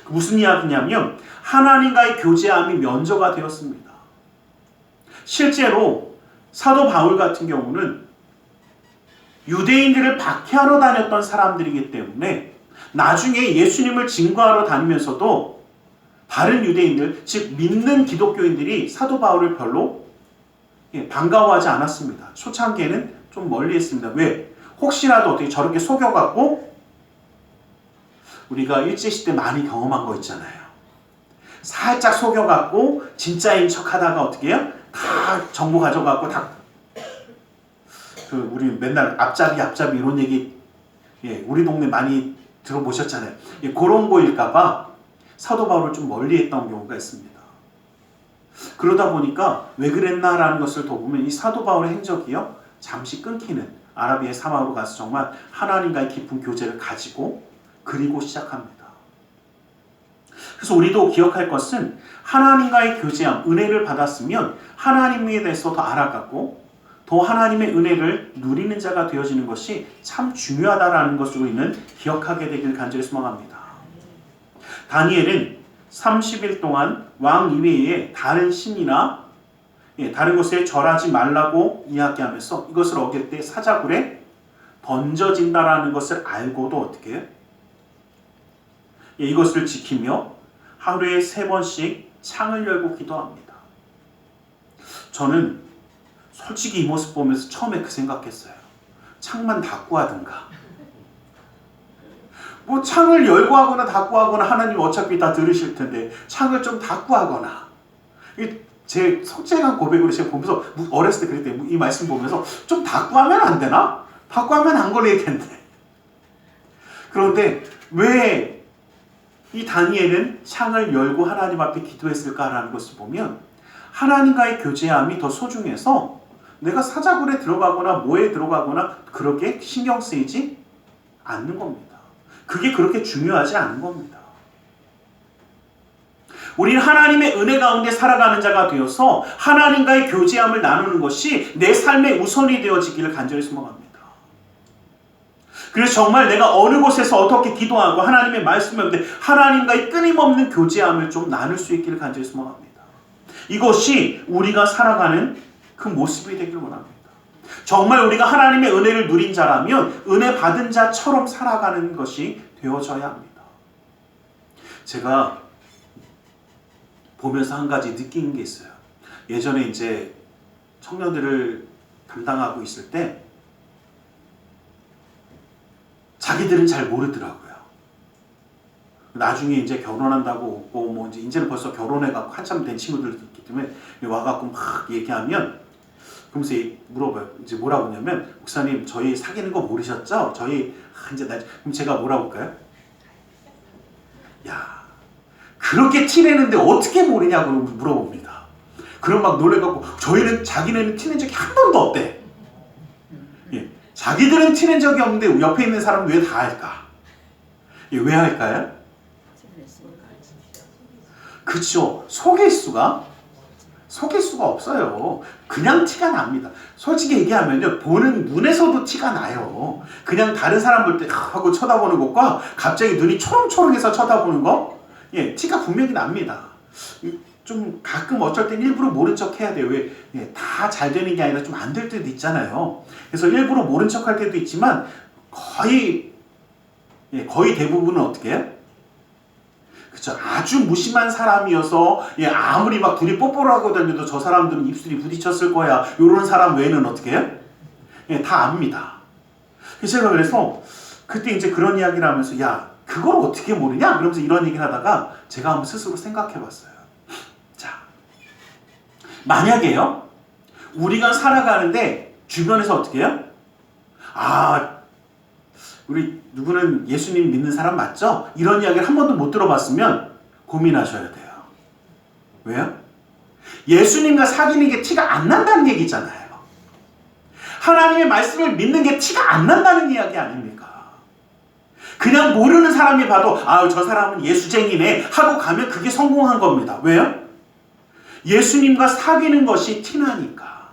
Speaker 1: 무슨 이야기냐면 하나님과의 교제함이 면제가 되었습니다. 실제로 사도 바울 같은 경우는 유대인들을 박해하러 다녔던 사람들이기 때문에 나중에 예수님을 증거하러 다니면서도 다른 유대인들, 즉 믿는 기독교인들이 사도 바울을 별로 반가워하지 않았습니다. 초창기에는 좀 멀리 했습니다. 왜? 혹시라도 어떻게 저렇게 속여갖고 우리가 일제시대 많이 경험한 거 있잖아요. 살짝 속여갖고 진짜인 척하다가 어떻게 해요? 다 정보 가져갖고 다 우리 맨날 앞잡이 이런 얘기 우리 동네 많이 들어보셨잖아요. 그런 거일까봐 사도 바울을 좀 멀리했던 경우가 있습니다. 그러다 보니까 왜 그랬나라는 것을 더 보면 이 사도 바울의 행적이요 잠시 끊기는 아라비아 사막으로 가서 정말 하나님과의 깊은 교제를 가지고 그리고 시작합니다. 그래서 우리도 기억할 것은 하나님과의 교제함, 은혜를 받았으면 하나님에 대해서 더 알아가고 더 하나님의 은혜를 누리는 자가 되어지는 것이 참 중요하다라는 것을 우리는 기억하게 되길 간절히 소망합니다. 다니엘은 30일 동안 왕 이외에 다른 신이나 다른 것에 절하지 말라고 이야기하면서 이것을 어길 때 사자굴에 던져진다라는 것을 알고도 어떻게 해요? 이것을 지키며 하루에 3번씩 창을 열고 기도합니다. 저는 솔직히 이 모습 보면서 처음에 그 생각했어요. 창만 닫고 하든가. 뭐 창을 열고 하거나 닫고 하거나 하나님 어차피 다 들으실 텐데 창을 좀 닫고 하거나. 제 솔직한 고백으로 제가 보면서 어렸을 때 그랬대요. 이 말씀 보면서 좀 닫고 하면 안 되나? 닫고 하면 안 걸릴 텐데. 그런데 왜 이 다니엘은 창을 열고 하나님 앞에 기도했을까라는 것을 보면 하나님과의 교제함이 더 소중해서 내가 사자굴에 들어가거나 뭐에 들어가거나 그렇게 신경 쓰이지 않는 겁니다. 그게 그렇게 중요하지 않은 겁니다. 우리는 하나님의 은혜 가운데 살아가는 자가 되어서 하나님과의 교제함을 나누는 것이 내 삶의 우선이 되어지기를 간절히 소망합니다. 그래서 정말 내가 어느 곳에서 어떻게 기도하고 하나님의 말씀을 하는데 하나님과의 끊임없는 교제함을 좀 나눌 수 있기를 간절히 소망합니다. 이것이 우리가 살아가는 그 모습이 되길 원합니다. 정말 우리가 하나님의 은혜를 누린 자라면 은혜 받은 자처럼 살아가는 것이 되어져야 합니다. 제가 보면서 한 가지 느낀 게 있어요. 예전에 이제 청년들을 담당하고 있을 때 자기들은 잘 모르더라고요. 나중에 이제 결혼한다고 오고 뭐 이제는 벌써 결혼해갖고 한참 된 친구들도 있기 때문에 와갖고 막 얘기하면 그러면서 물어봐요. 이제 뭐라고 하냐면 목사님 저희 사귀는 거 모르셨죠? 저희 이제 그럼 제가 뭐라고 할까요? 야 그렇게 티내는데 어떻게 모르냐고 물어봅니다. 그럼 막 놀래갖고 자기네는 티낸 적이 한 번도 없대. 예. 자기들은 티낸 적이 없는데 옆에 있는 사람은 왜 다 할까? 예, 왜 할까요? 그쵸. 속일 수가 없어요. 그냥 티가 납니다. 솔직히 얘기하면요. 보는 눈에서도 티가 나요. 그냥 다른 사람 볼 때 하고 쳐다보는 것과 갑자기 눈이 초롱초롱해서 쳐다보는 거 예, 티가 분명히 납니다. 좀 가끔 어쩔 땐 일부러 모른 척 해야 돼요. 왜? 예, 다 잘 되는 게 아니라 좀 안 될 때도 있잖아요. 그래서 일부러 모른 척 할 때도 있지만 거의 대부분은 어떻게 해요? 그쵸. 아주 무심한 사람이어서 아무리 막 둘이 뽀뽀를 하고 다녀도 저 사람들은 입술이 부딪혔을 거야. 이런 사람 외에는 어떻게 해요? 다 압니다. 제가 그래서 그때 이제 그런 이야기를 하면서 야 그걸 어떻게 모르냐? 그러면서 이런 얘기를 하다가 제가 한번 스스로 생각해 봤어요. 자, 만약에요 우리가 살아가는데 주변에서 어떻게 해요? 우리 누구는 예수님 믿는 사람 맞죠? 이런 이야기를 한 번도 못 들어봤으면 고민하셔야 돼요. 왜요? 예수님과 사귀는 게 티가 안 난다는 얘기잖아요. 하나님의 말씀을 믿는 게 티가 안 난다는 이야기 아닙니까? 그냥 모르는 사람이 봐도 저 사람은 예수쟁이네 하고 가면 그게 성공한 겁니다. 왜요? 예수님과 사귀는 것이 티나니까.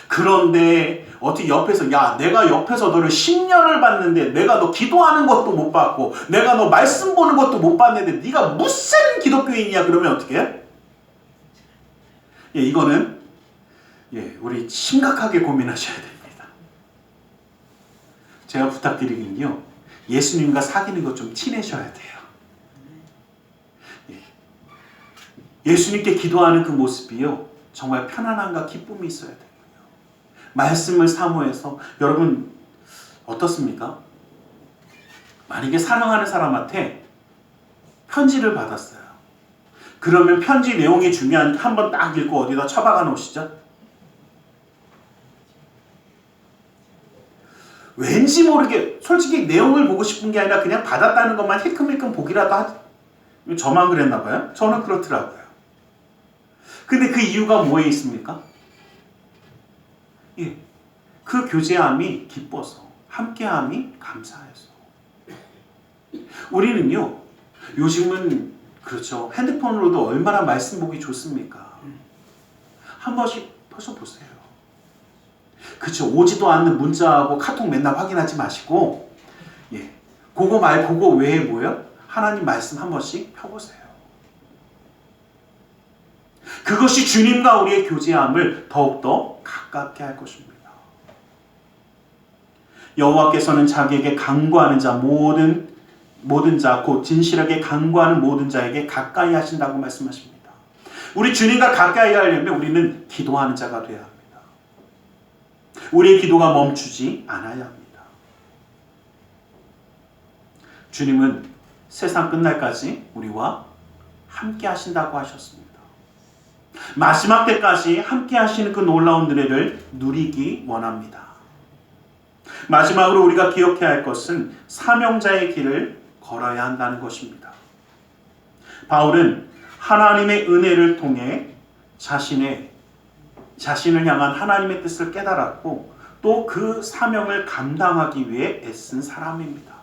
Speaker 1: 그런데 어떻게 옆에서 내가 옆에서 너를 10년을 봤는데 내가 너 기도하는 것도 못 봤고 내가 너 말씀 보는 것도 못 봤는데 네가 무슨 기독교인이야 그러면 어떻게 해? 이거는 우리 심각하게 고민하셔야 됩니다. 제가 부탁드리긴요. 예수님과 사귀는 것 좀 티내셔야 돼요. 예수님께 기도하는 그 모습이요. 정말 편안함과 기쁨이 있어야 돼요. 말씀을 사모해서 여러분 어떻습니까? 만약에 사랑하는 사람한테 편지를 받았어요. 그러면 편지 내용이 중요한 한번 딱 읽고 어디다 처박아 놓으시죠? 왠지 모르게 솔직히 내용을 보고 싶은 게 아니라 그냥 받았다는 것만 힐끔힐끔 보기라도 하지. 저만 그랬나 봐요? 저는 그렇더라고요. 근데 그 이유가 뭐에 있습니까? 예, 그 교제함이 기뻐서, 함께함이 감사해서. 우리는요, 요즘은 그렇죠. 핸드폰으로도 얼마나 말씀 보기 좋습니까? 한 번씩 보세요. 그렇죠. 오지도 않는 문자하고 카톡 맨날 확인하지 마시고, 예, 그거 외에 뭐요? 하나님 말씀 한 번씩 펴보세요. 그것이 주님과 우리의 교제함을 더욱더 가깝게 할 것입니다. 여호와께서는 자기에게 간구하는 자 모든 자 곧 진실하게 간구하는 모든 자에게 가까이 하신다고 말씀하십니다. 우리 주님과 가까이 하려면 우리는 기도하는 자가 되어야 합니다. 우리의 기도가 멈추지 않아야 합니다. 주님은 세상 끝날까지 우리와 함께 하신다고 하셨습니다. 마지막 때까지 함께 하시는 그 놀라운 은혜를 누리기 원합니다. 마지막으로 우리가 기억해야 할 것은 사명자의 길을 걸어야 한다는 것입니다. 바울은 하나님의 은혜를 통해 자신을 향한 하나님의 뜻을 깨달았고 또 그 사명을 감당하기 위해 애쓴 사람입니다.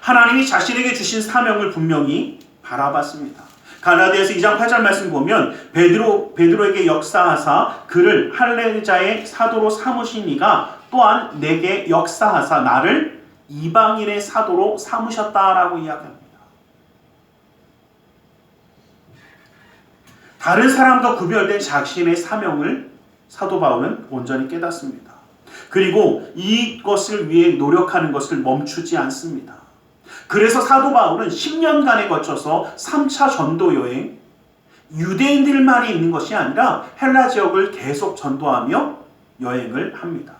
Speaker 1: 하나님이 자신에게 주신 사명을 분명히 바라봤습니다. 갈라디아서 2장 8절 말씀 보면 베드로에게 역사하사 그를 할례자의 사도로 삼으시니가 또한 내게 역사하사 나를 이방인의 사도로 삼으셨다라고 이야기합니다. 다른 사람과 구별된 자신의 사명을 사도 바울은 온전히 깨닫습니다. 그리고 이것을 위해 노력하는 것을 멈추지 않습니다. 그래서 사도 바울은 10년간에 거쳐서 3차 전도 여행, 유대인들만이 있는 것이 아니라 헬라 지역을 계속 전도하며 여행을 합니다.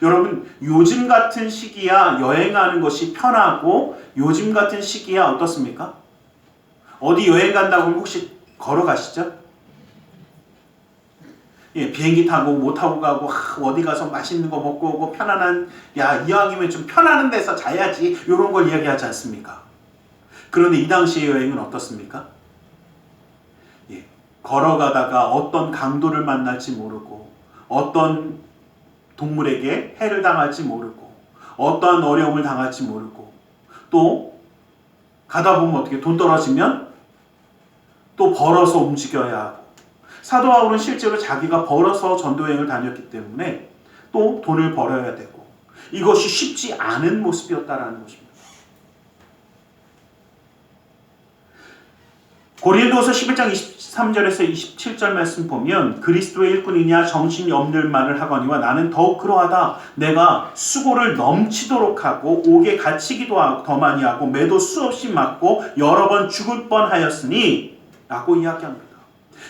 Speaker 1: 여러분, 요즘 같은 시기야 여행하는 것이 편하고 요즘 같은 시기야 어떻습니까? 어디 여행 간다고 하면 혹시 걸어가시죠? 예, 비행기 타고 못 타고 가고 어디 가서 맛있는 거 먹고 오고 편안한 이왕이면 좀 편안한 데서 자야지 이런 걸 이야기하지 않습니까? 그런데 이 당시의 여행은 어떻습니까? 예, 걸어가다가 어떤 강도를 만날지 모르고 어떤 동물에게 해를 당할지 모르고 어떠한 어려움을 당할지 모르고 또 가다 보면 어떻게 돈 떨어지면 또 벌어서 움직여야 하고 사도 바울은 실제로 자기가 벌어서 전도여행을 다녔기 때문에 또 돈을 벌어야 되고 이것이 쉽지 않은 모습이었다라는 것입니다. 고린도서 11장 23절에서 27절 말씀 보면 그리스도의 일꾼이냐 정신이 없는 말을 하거니와 나는 더욱 그러하다. 내가 수고를 넘치도록 하고 옥에 갇히기도 하고 더 많이 하고 매도 수없이 맞고 여러 번 죽을 뻔하였으니 라고 이야기합니다.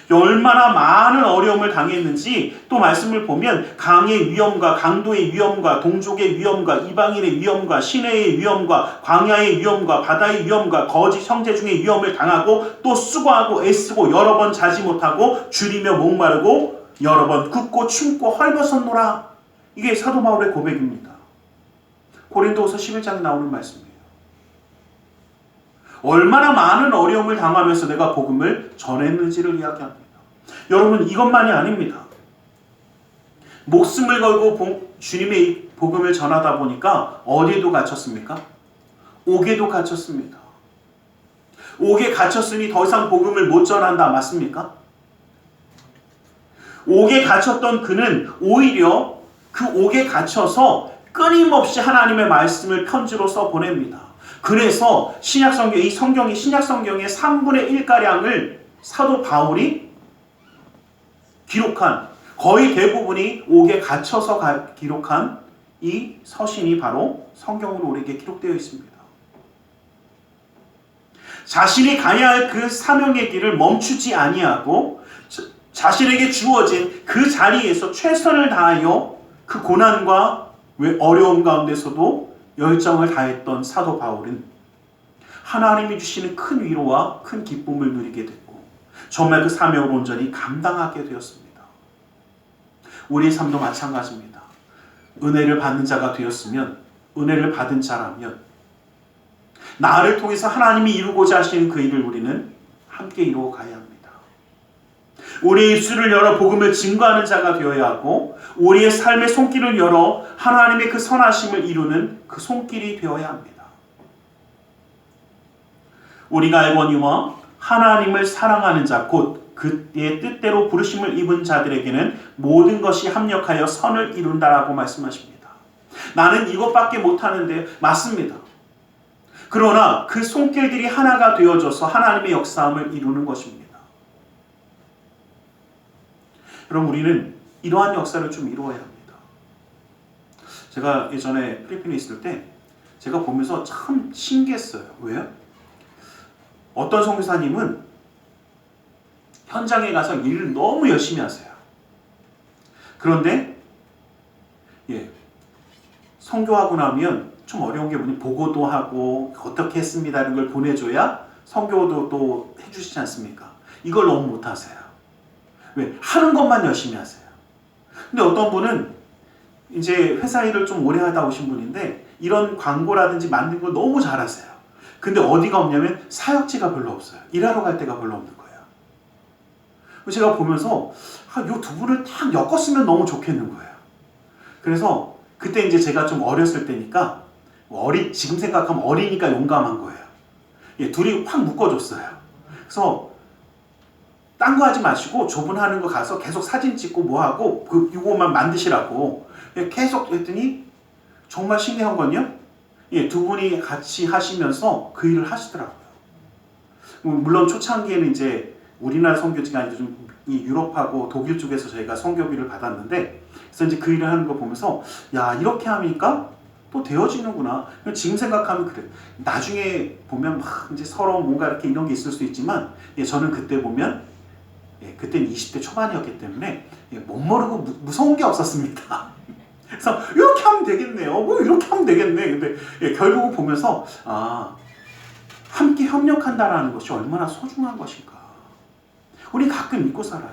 Speaker 1: 얼마나 많은 어려움을 당했는지 또 말씀을 보면 강의 위험과 강도의 위험과 동족의 위험과 이방인의 위험과 시내의 위험과 광야의 위험과 바다의 위험과 거짓 형제 중의 위험을 당하고 또 수고하고 애쓰고 여러 번 자지 못하고 줄이며 목마르고 여러 번 굽고 춤고 헐벗었노라. 이게 사도 바울의 고백입니다. 고린도후서 11장에 나오는 말씀이에요. 얼마나 많은 어려움을 당하면서 내가 복음을 전했는지를 이야기합니다. 여러분, 이것만이 아닙니다. 목숨을 걸고 주님의 복음을 전하다 보니까 어디에도 갇혔습니까? 옥에도 갇혔습니다. 옥에 갇혔으니 더 이상 복음을 못 전한다. 맞습니까? 옥에 갇혔던 그는 오히려 그 옥에 갇혀서 끊임없이 하나님의 말씀을 편지로 써 보냅니다. 그래서 신약성경, 이 성경이 신약성경의 3분의 1가량을 사도 바울이 기록한, 거의 대부분이 옥에 갇혀서 기록한 이 서신이 바로 성경으로 우리에게 기록되어 있습니다. 자신이 가야 할 그 사명의 길을 멈추지 아니하고 자신에게 주어진 그 자리에서 최선을 다하여 그 고난과 어려움 가운데서도 열정을 다했던 사도 바울은 하나님이 주시는 큰 위로와 큰 기쁨을 누리게 됐고 정말 그 사명을 온전히 감당하게 되었습니다. 우리의 삶도 마찬가지입니다. 은혜를 받는 자가 되었으면, 은혜를 받은 자라면 나를 통해서 하나님이 이루고자 하시는 그 일을 우리는 함께 이루어 가야 합니다. 우리의 입술을 열어 복음을 증거하는 자가 되어야 하고, 우리의 삶의 손길을 열어 하나님의 그 선하심을 이루는 그 손길이 되어야 합니다. 우리가 알거니와 하나님을 사랑하는 자, 곧 그의 뜻대로 부르심을 입은 자들에게는 모든 것이 합력하여 선을 이룬다라고 말씀하십니다. 나는 이것밖에 못하는데, 맞습니다. 그러나 그 손길들이 하나가 되어져서 하나님의 역사함을 이루는 것입니다. 여러분, 우리는 이러한 역사를 좀 이루어야 합니다. 제가 예전에 필리핀에 있을 때 제가 보면서 참 신기했어요. 왜요? 어떤 선교사님은 현장에 가서 일을 너무 열심히 하세요. 그런데 선교하고 나면 좀 어려운 게 뭐냐, 보고도 하고 어떻게 했습니다 이런 걸 보내줘야 선교도 또 해주시지 않습니까? 이걸 너무 못하세요. 왜? 하는 것만 열심히 하세요. 근데 어떤 분은 이제 회사 일을 좀 오래 하다 오신 분인데 이런 광고라든지 만든 걸 너무 잘하세요. 근데 어디가 없냐면 사역지가 별로 없어요. 일하러 갈 데가 별로 없는 거예요. 제가 보면서 이 두 분을 딱 엮었으면 너무 좋겠는 거예요. 그래서 그때 이제 제가 좀 어렸을 때니까, 지금 생각하면 어리니까 용감한 거예요. 둘이 확 묶어줬어요. 그래서 딴 거 하지 마시고 저분 하는 거 가서 계속 사진 찍고 뭐 하고 이거만 만드시라고 계속 했더니 정말 신기한 건요, 두 분이 같이 하시면서 그 일을 하시더라고요. 물론 초창기에는 이제 우리나라 선교지가 아니라 좀 이 유럽하고 독일 쪽에서 저희가 선교비를 받았는데, 그래서 이제 그 일을 하는 거 보면서 야, 이렇게 하니까 또 되어지는구나. 지금 생각하면 그래. 나중에 보면 막 이제 서로 뭔가 이렇게 이런 게 있을 수 있지만, 저는 그때 보면 그때는 20대 초반이었기 때문에 못 모르고 무서운 게 없었습니다. 그래서 이렇게 하면 되겠네요. 뭐 이렇게 하면 되겠네. 근데 결국 보면서 함께 협력한다라는 것이 얼마나 소중한 것인가. 우리 가끔 잊고 살아요.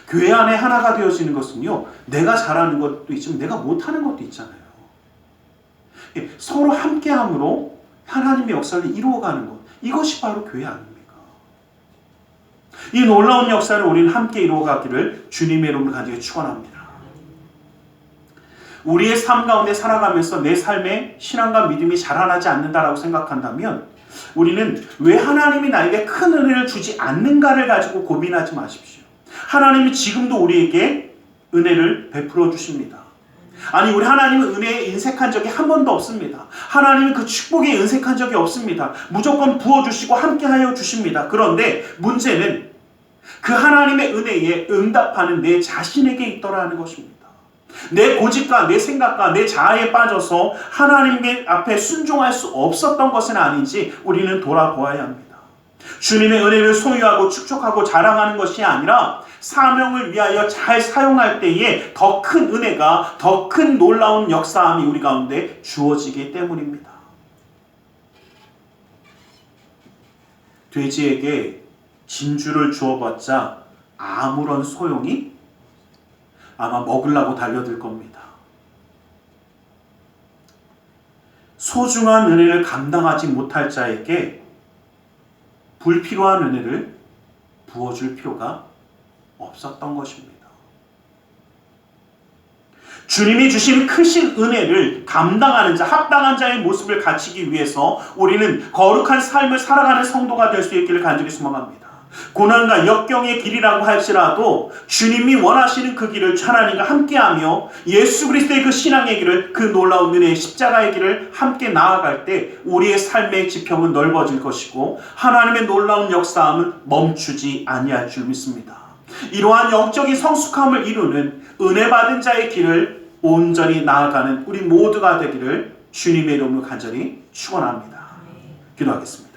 Speaker 1: 교회 안에 하나가 되어지는 것은요, 내가 잘하는 것도 있지만 내가 못하는 것도 있잖아요. 서로 함께함으로 하나님의 역사를 이루어가는 것, 이것이 바로 교회 아닙니까? 이 놀라운 역사를 우리는 함께 이루어가기를 주님의 이름으로 간절히 축원합니다. 우리의 삶 가운데 살아가면서 내 삶에 신앙과 믿음이 자라나지 않는다라고 생각한다면, 우리는 왜 하나님이 나에게 큰 은혜를 주지 않는가를 가지고 고민하지 마십시오. 하나님이 지금도 우리에게 은혜를 베풀어 주십니다. 아니, 우리 하나님은 은혜에 인색한 적이 한 번도 없습니다. 하나님은 그 축복에 인색한 적이 없습니다. 무조건 부어주시고 함께하여 주십니다. 그런데 문제는 그 하나님의 은혜에 응답하는 내 자신에게 있더라는 것입니다. 내 고집과 내 생각과 내 자아에 빠져서 하나님 앞에 순종할 수 없었던 것은 아닌지 우리는 돌아보아야 합니다. 주님의 은혜를 소유하고 축적하고 자랑하는 것이 아니라 사명을 위하여 잘 사용할 때에 더 큰 은혜가, 더 큰 놀라운 역사함이 우리 가운데 주어지기 때문입니다. 돼지에게 진주를 주어봤자 아무런 소용이 아마 먹으려고 달려들 겁니다. 소중한 은혜를 감당하지 못할 자에게 불필요한 은혜를 부어줄 필요가 없었던 것입니다. 주님이 주신 크신 은혜를 감당하는 자, 합당한 자의 모습을 갖추기 위해서 우리는 거룩한 삶을 살아가는 성도가 될 수 있기를 간절히 소망합니다. 고난과 역경의 길이라고 할지라도 주님이 원하시는 그 길을 하나님과 함께하며 예수 그리스도의 그 신앙의 길을, 그 놀라운 은혜의 십자가의 길을 함께 나아갈 때 우리의 삶의 지평은 넓어질 것이고 하나님의 놀라운 역사함은 멈추지 아니할 줄 믿습니다. 이러한 영적인 성숙함을 이루는 은혜 받은 자의 길을 온전히 나아가는 우리 모두가 되기를 주님의 이름으로 간절히 축원합니다. 기도하겠습니다.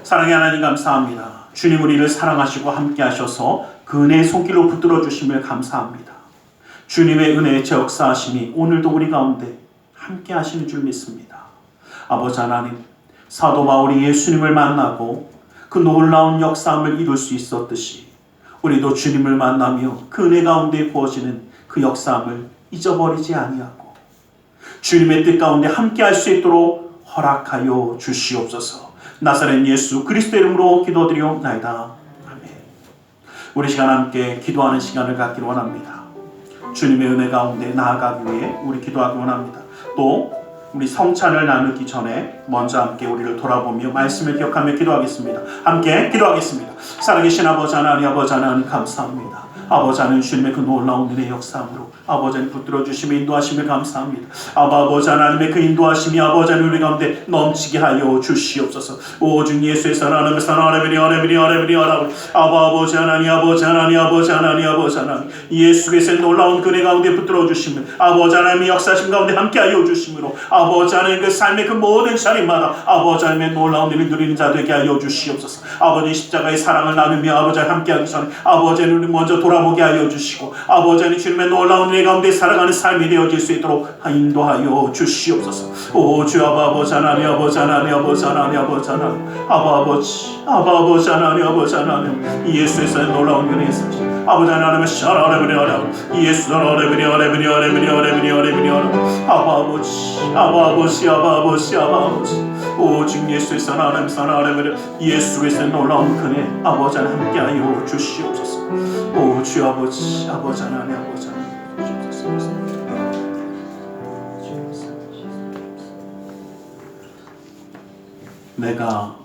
Speaker 1: 사랑의 하나님 감사합니다. 주님, 우리를 사랑하시고 함께 하셔서 그 은혜의 손길로 붙들어 주심을 감사합니다. 주님의 은혜의 역사하심이 오늘도 우리 가운데 함께 하시는 줄 믿습니다. 아버지 하나님, 사도 바울이 예수님을 만나고 그 놀라운 역사함을 이룰 수 있었듯이 우리도 주님을 만나며 그 은혜 가운데 부어지는 그 역사함을 잊어버리지 아니하고 주님의 뜻 가운데 함께할 수 있도록 허락하여 주시옵소서. 나사렛 예수 그리스도 이름으로 기도드리옵나이다. 아멘. 우리 시간 함께 기도하는 시간을 갖기를 원합니다. 주님의 은혜 가운데 나아가기 위해 우리 기도하기 원합니다. 또 우리 성찬을 나누기 전에 먼저 함께 우리를 돌아보며 말씀을 기억하며 기도하겠습니다. 함께 기도하겠습니다. 살아계신 아버지 하나님, 아버지 하나님 감사합니다. 아버지 하나님 주님의 그 놀라운 은혜의 역사함으로 아버지 하나님 붙들어 주시며 인도하심을 감사합니다. 아버지 하나님의 그 인도하심이 아버지 하나님 우리 가운데 넘치게 하여 주시옵소서. 오직 예수의 사랑하는 사랑하는 아버지 하나님, 아버지 하나님, 아버지 하나님, 아버지 하나님 예수께서의 놀라운 은혜 가운데 붙들어 주시며 아버지 하나님의 역사심 가운데 함께하여 주심으로 아버지 하나님 그 삶의 그 모든 자리마다 아버지 하나님의 놀라운 일을 누리는 자 되게 하여 주시옵소서. 아버지 십자가의 사랑을 나누며 아버지 하나님 함께하기 전에 아버지 하나님 먼저 돌아보게 하여 주시고 아버지 하나님 주님의 놀라운 은혜 가운데 살아가는 삶이 되어질 수 있도록 인도하여 주시옵소서. 오 주 아버지 하나님, 아버지 하나님, 아버지 하나님, 아버지 하나님 아버지 하나님, 아버지 하나님 예수의 놀라운 은혜의 사실 아버지 하나님의 샤라레브리아라 예수 아버지 오직 예수의 하나님 예수의 놀라운 은혜 아버지 하나님 함께하여 주시옵소서. 오 주 아버지 하나님, 아버지 하나님 주시옵소서. 내가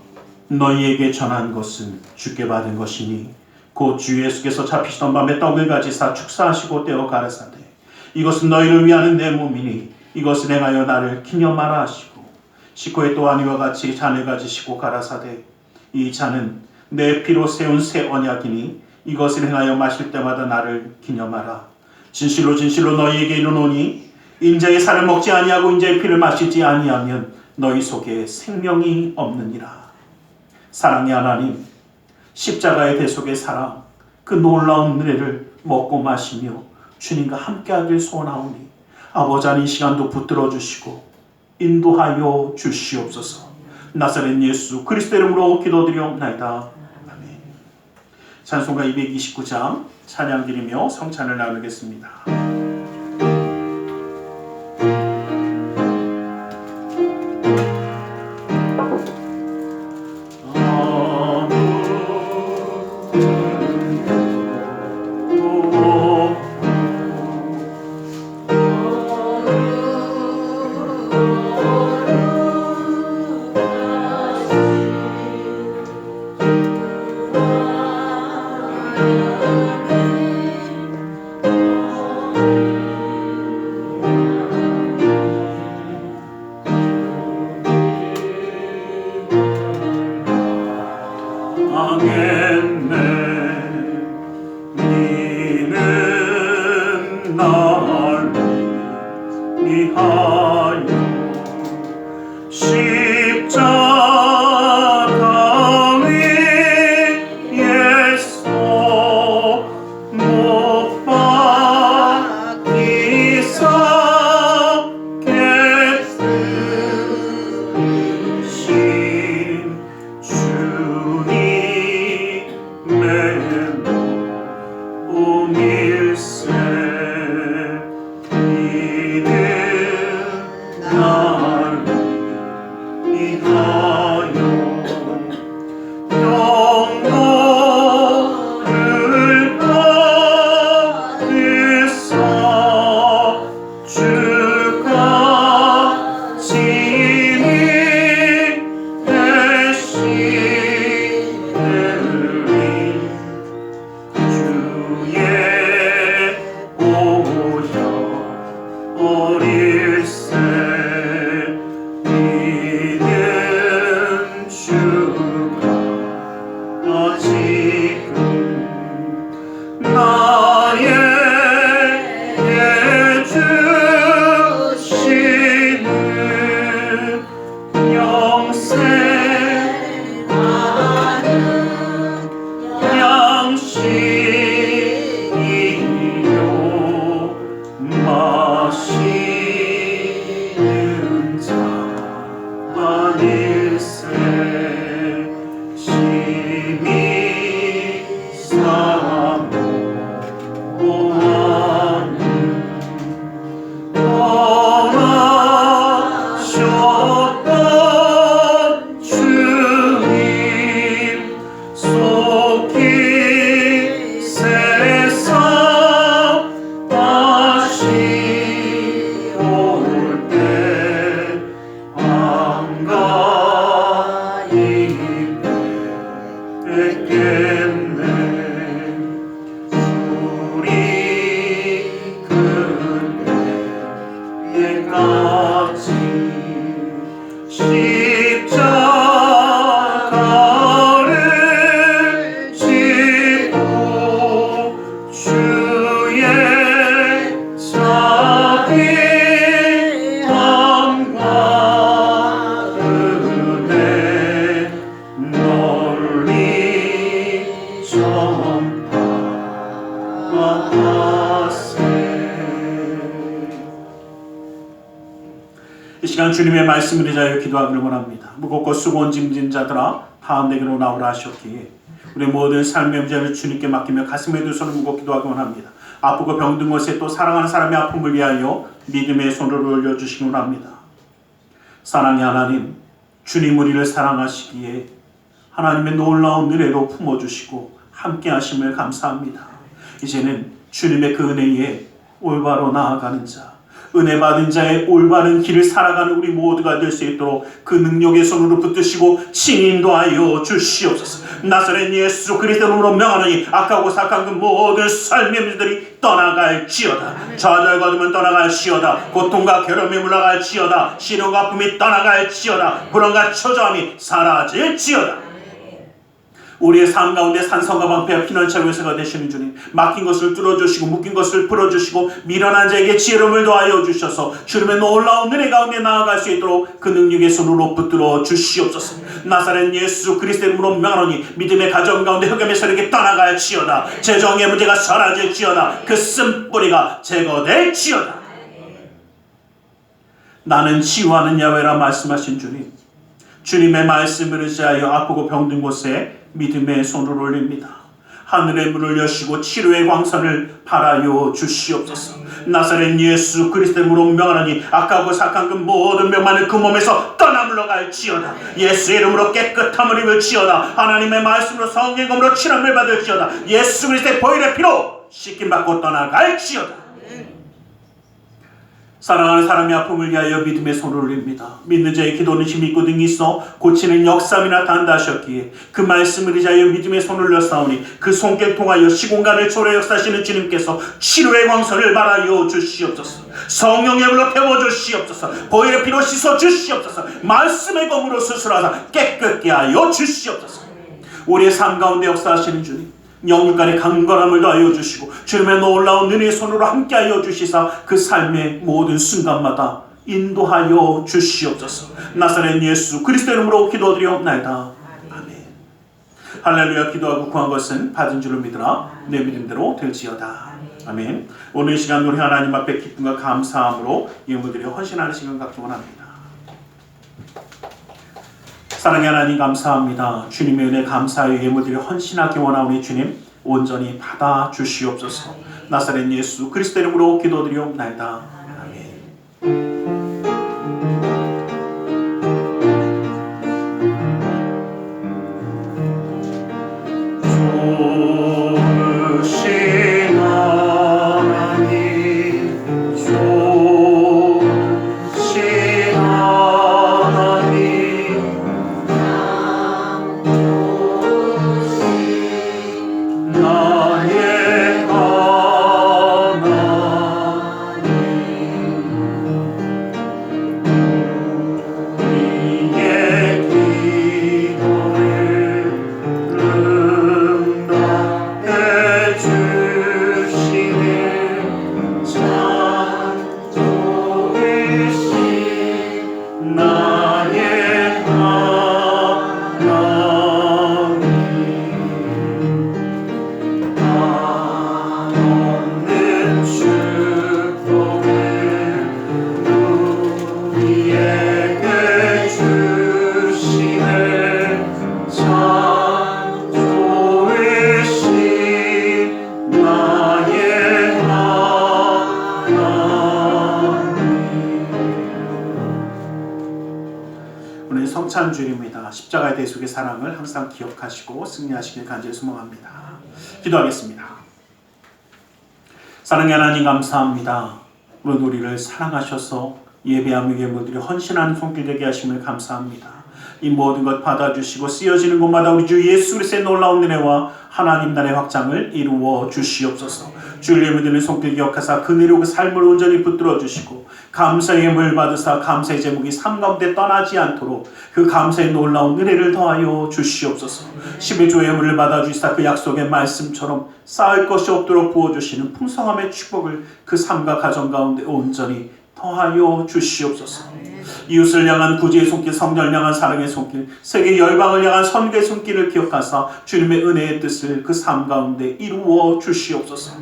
Speaker 1: 너희에게 전한 것은 주께 받은 것이니 곧 주 예수께서 잡히시던 밤에 떡을 가지사 축사하시고 떼어 가라사대 이것은 너희를 위하는 내 몸이니 이것을 행하여 나를 기념하라 하시고 식후에 또한 이와 같이 잔을 가지시고 가라사대 이 잔은 내 피로 세운 새 언약이니 이것을 행하여 마실 때마다 나를 기념하라. 진실로 진실로 너희에게 이르노니 인자의 살을 먹지 아니하고 인자의 피를 마시지 아니하면 너희 속에 생명이 없느니라. 사랑의 하나님, 십자가의 대속의 사랑, 그 놀라운 은혜를 먹고 마시며 주님과 함께하길 소원하오니 아버지 하나님 이 시간도 붙들어 주시고 인도하여 주시옵소서. 나사렛 예수 그리스도 이름으로 기도드리옵나이다. 아멘. 찬송가 229장 찬양 드리며 성찬을 나누겠습니다. 십자가를 지고 주의 자비함과 은혜 널리 전파하세. 이 시간 주님의 말씀을 의지하여 기도하기를 원합니다. 무겁고 수고온 짐진 자들아 다 내게로 나오라 하셨기에 우리 모든 삶의 문제를 주님께 맡기며 가슴에 두 손을 무겁게 기도하기 원합니다. 아프고 병든 곳에 또 사랑하는 사람의 아픔을 위하여 믿음의 손을 올려주시기 원합니다. 사랑의 하나님, 주님 우리를 사랑하시기에 하나님의 놀라운 은혜로 품어주시고 함께 하심을 감사합니다. 이제는 주님의 그 은혜에 올바로 나아가는 자, 은혜 받은 자의 올바른 길을 살아가는 우리 모두가 될 수 있도록 그 능력의 손으로 붙드시고 친히 인도하여 주시옵소서. 나사렛 예수 그리스도로 명하노니 악하고 사악한 그 모든 삶의 문제들이 떠나갈지어다. 좌절거두면 떠나갈지어다. 고통과 괴로움이 물러갈지어다. 시련과 아픔이 떠나갈지어다. 불안과 초조함이 사라질지어다. 우리의 삶 가운데 산성과 방패와 피난처 요새가 되시는 주님, 막힌 것을 뚫어주시고 묶인 것을 풀어주시고 미련한 자에게 지혜로움을 더하여 주셔서 주님의 놀라운 은혜 가운데 나아갈 수 있도록 그 능력의 손으로 붙들어 주시옵소서. 나사렛 예수 그리스도의 이름으로 명하노니 믿음의 가정 가운데 흑암의 세력이 떠나갈지어다. 재정의 문제가 사라질지어다. 그 쓴뿌리가 제거될지어다. 나는 치유하는 야훼라 말씀하신 주님, 주님의 말씀을 의지하여 아프고 병든 곳에 믿음의 손을 올립니다. 하늘의 문을 여시고 치료의 광선을 발하여 주시옵소서. 나사렛 예수 그리스도의 이름으로 명하노니 악하고 사악한 그 모든 병만을 그 몸에서 떠나 물러갈지어다. 예수의 이름으로 깨끗함을 입을지어다. 하나님의 말씀으로 성령의 검으로 칠함을 받을지어다. 예수 그리스도의 보혈의 피로 씻김받고 떠나갈지어다. 사랑하는 사람의 아픔을 위하여 믿음의 손을 올립니다. 믿는 자의 기도는 힘이 있고 능이 있어 고치는 역사함이 나타난다 하셨기에 그 말씀을 의지하여 믿음의 손을 올렸사오니 그 손길 통하여 시공간을 초래 역사하시는 주님께서 치료의 광선을 발하여 주시옵소서. 성령의 불로 태워주시옵소서. 보혈의 피로 씻어주시옵소서. 말씀의 검으로 수술하사 깨끗게 하여 주시옵소서. 우리의 삶 가운데 역사하시는 주님, 영육간의 강건함을 더하여 주시고 주님의 놀라운 은혜의 손으로 함께하여 주시사 그 삶의 모든 순간마다 인도하여 주시옵소서. 나사렛 예수 그리스도의 이름으로 기도드리옵나이다. 아멘. 할렐루야. 기도하고 구한 것은 받은 줄을 믿으라. 내 믿음대로 될지어다. 아멘. 오늘 이 시간 우리 하나님 앞에 기쁨과 감사함으로 예물드려 헌신하는 시간 갖기 원합니다. 사랑의 하나님 감사합니다. 주님의 은혜 감사하여 예물드려 헌신하기 원하오니 주님 온전히 받아 주시옵소서. 나사렛 예수 그리스도의 이름으로 기도드리옵나이다. 아멘. 좋으신 하나님, 좋으신 하나님, 나의 성찬주일입니다. 십자가의 대속의 사랑을 항상 기억하시고 승리하시길 간절히 소망합니다. 기도하겠습니다. 사랑의 하나님 감사합니다. 우리를 사랑하셔서 예배하며 예물드려 헌신하는 손길 되게 하심을 감사합니다. 이 모든 것 받아주시고 쓰여지는 곳마다 우리 주 예수 그리스도의 놀라운 은혜와 하나님 나라의 확장을 이루어 주시옵소서. 주를 믿는 손길 기억하사 그 은혜로 그 삶을 온전히 붙들어 주시고 감사의 예물 받으사 감사의 제목이 삶 가운데 떠나지 않도록 그 감사의 놀라운 은혜를 더하여 주시옵소서. 11조의 예물을 받아주시사 그 약속의 말씀처럼 쌓을 것이 없도록 부어주시는 풍성함의 축복을 그 삶과 가정 가운데 온전히 더하여 주시옵소서. 이웃을 향한 구제의 손길, 성령을 향한 사랑의 손길, 세계 열방을 향한 선교의 손길을 기억하사 주님의 은혜의 뜻을 그 삶 가운데 이루어 주시옵소서.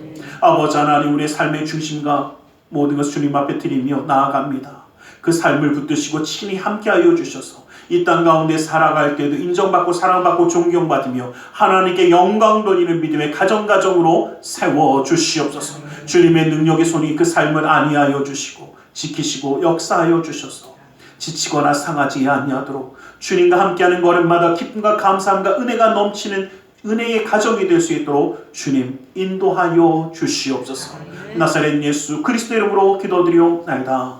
Speaker 1: 아버지 하나님, 우리의 삶의 중심과 모든 것을 주님 앞에 드리며 나아갑니다. 그 삶을 붙드시고 친히 함께하여 주셔서 이 땅 가운데 살아갈 때도 인정받고 사랑받고 존경받으며 하나님께 영광 돌리는 믿음의 가정으로 세워주시옵소서. 주님의 능력의 손이 그 삶을 안위하여 주시고 지키시고 역사하여 주셔서 지치거나 상하지 아니하도록 주님과 함께하는 걸음마다 기쁨과 감사함과 은혜가 넘치는 은혜의 가정이 될 수 있도록 주님 인도하여 주시옵소서. 나사렛 예수 그리스도 이름으로 기도드리옵나이다.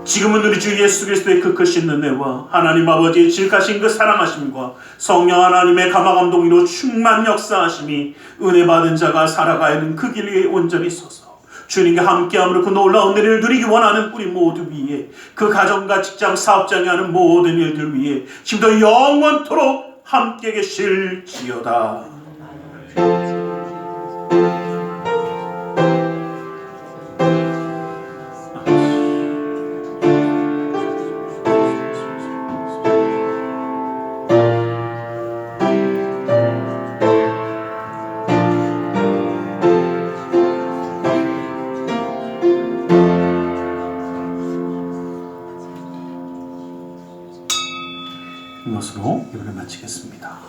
Speaker 1: 지금은 우리 주 예수 그리스도의 그 크신 은혜와 하나님 아버지의 지극하신 그 사랑하심과 성령 하나님의 감화감동으로 충만 역사하심이 은혜 받은 자가 살아가는 그 길 위에 온전히 서서 주님과 함께함으로 그 놀라운 은혜를 누리기 원하는 우리 모두 위에, 그 가정과 직장 사업장에 하는 모든 일들 위에 지금도 영원토록 함께 계실지어다. 이것으로 예배를 마치겠습니다.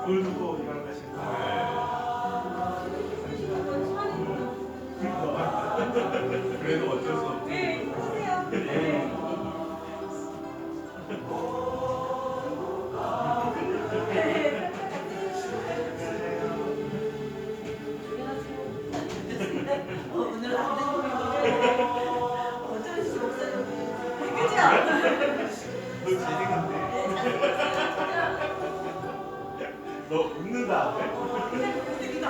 Speaker 1: 오늘도 일하러 가신다. 그래도 어쩔 수 없죠. 네.
Speaker 2: 오늘 안 되는 어쩔 수 없어요. 그죠?
Speaker 1: 너 잘생겼네. 너 웃는다.
Speaker 2: 되게 안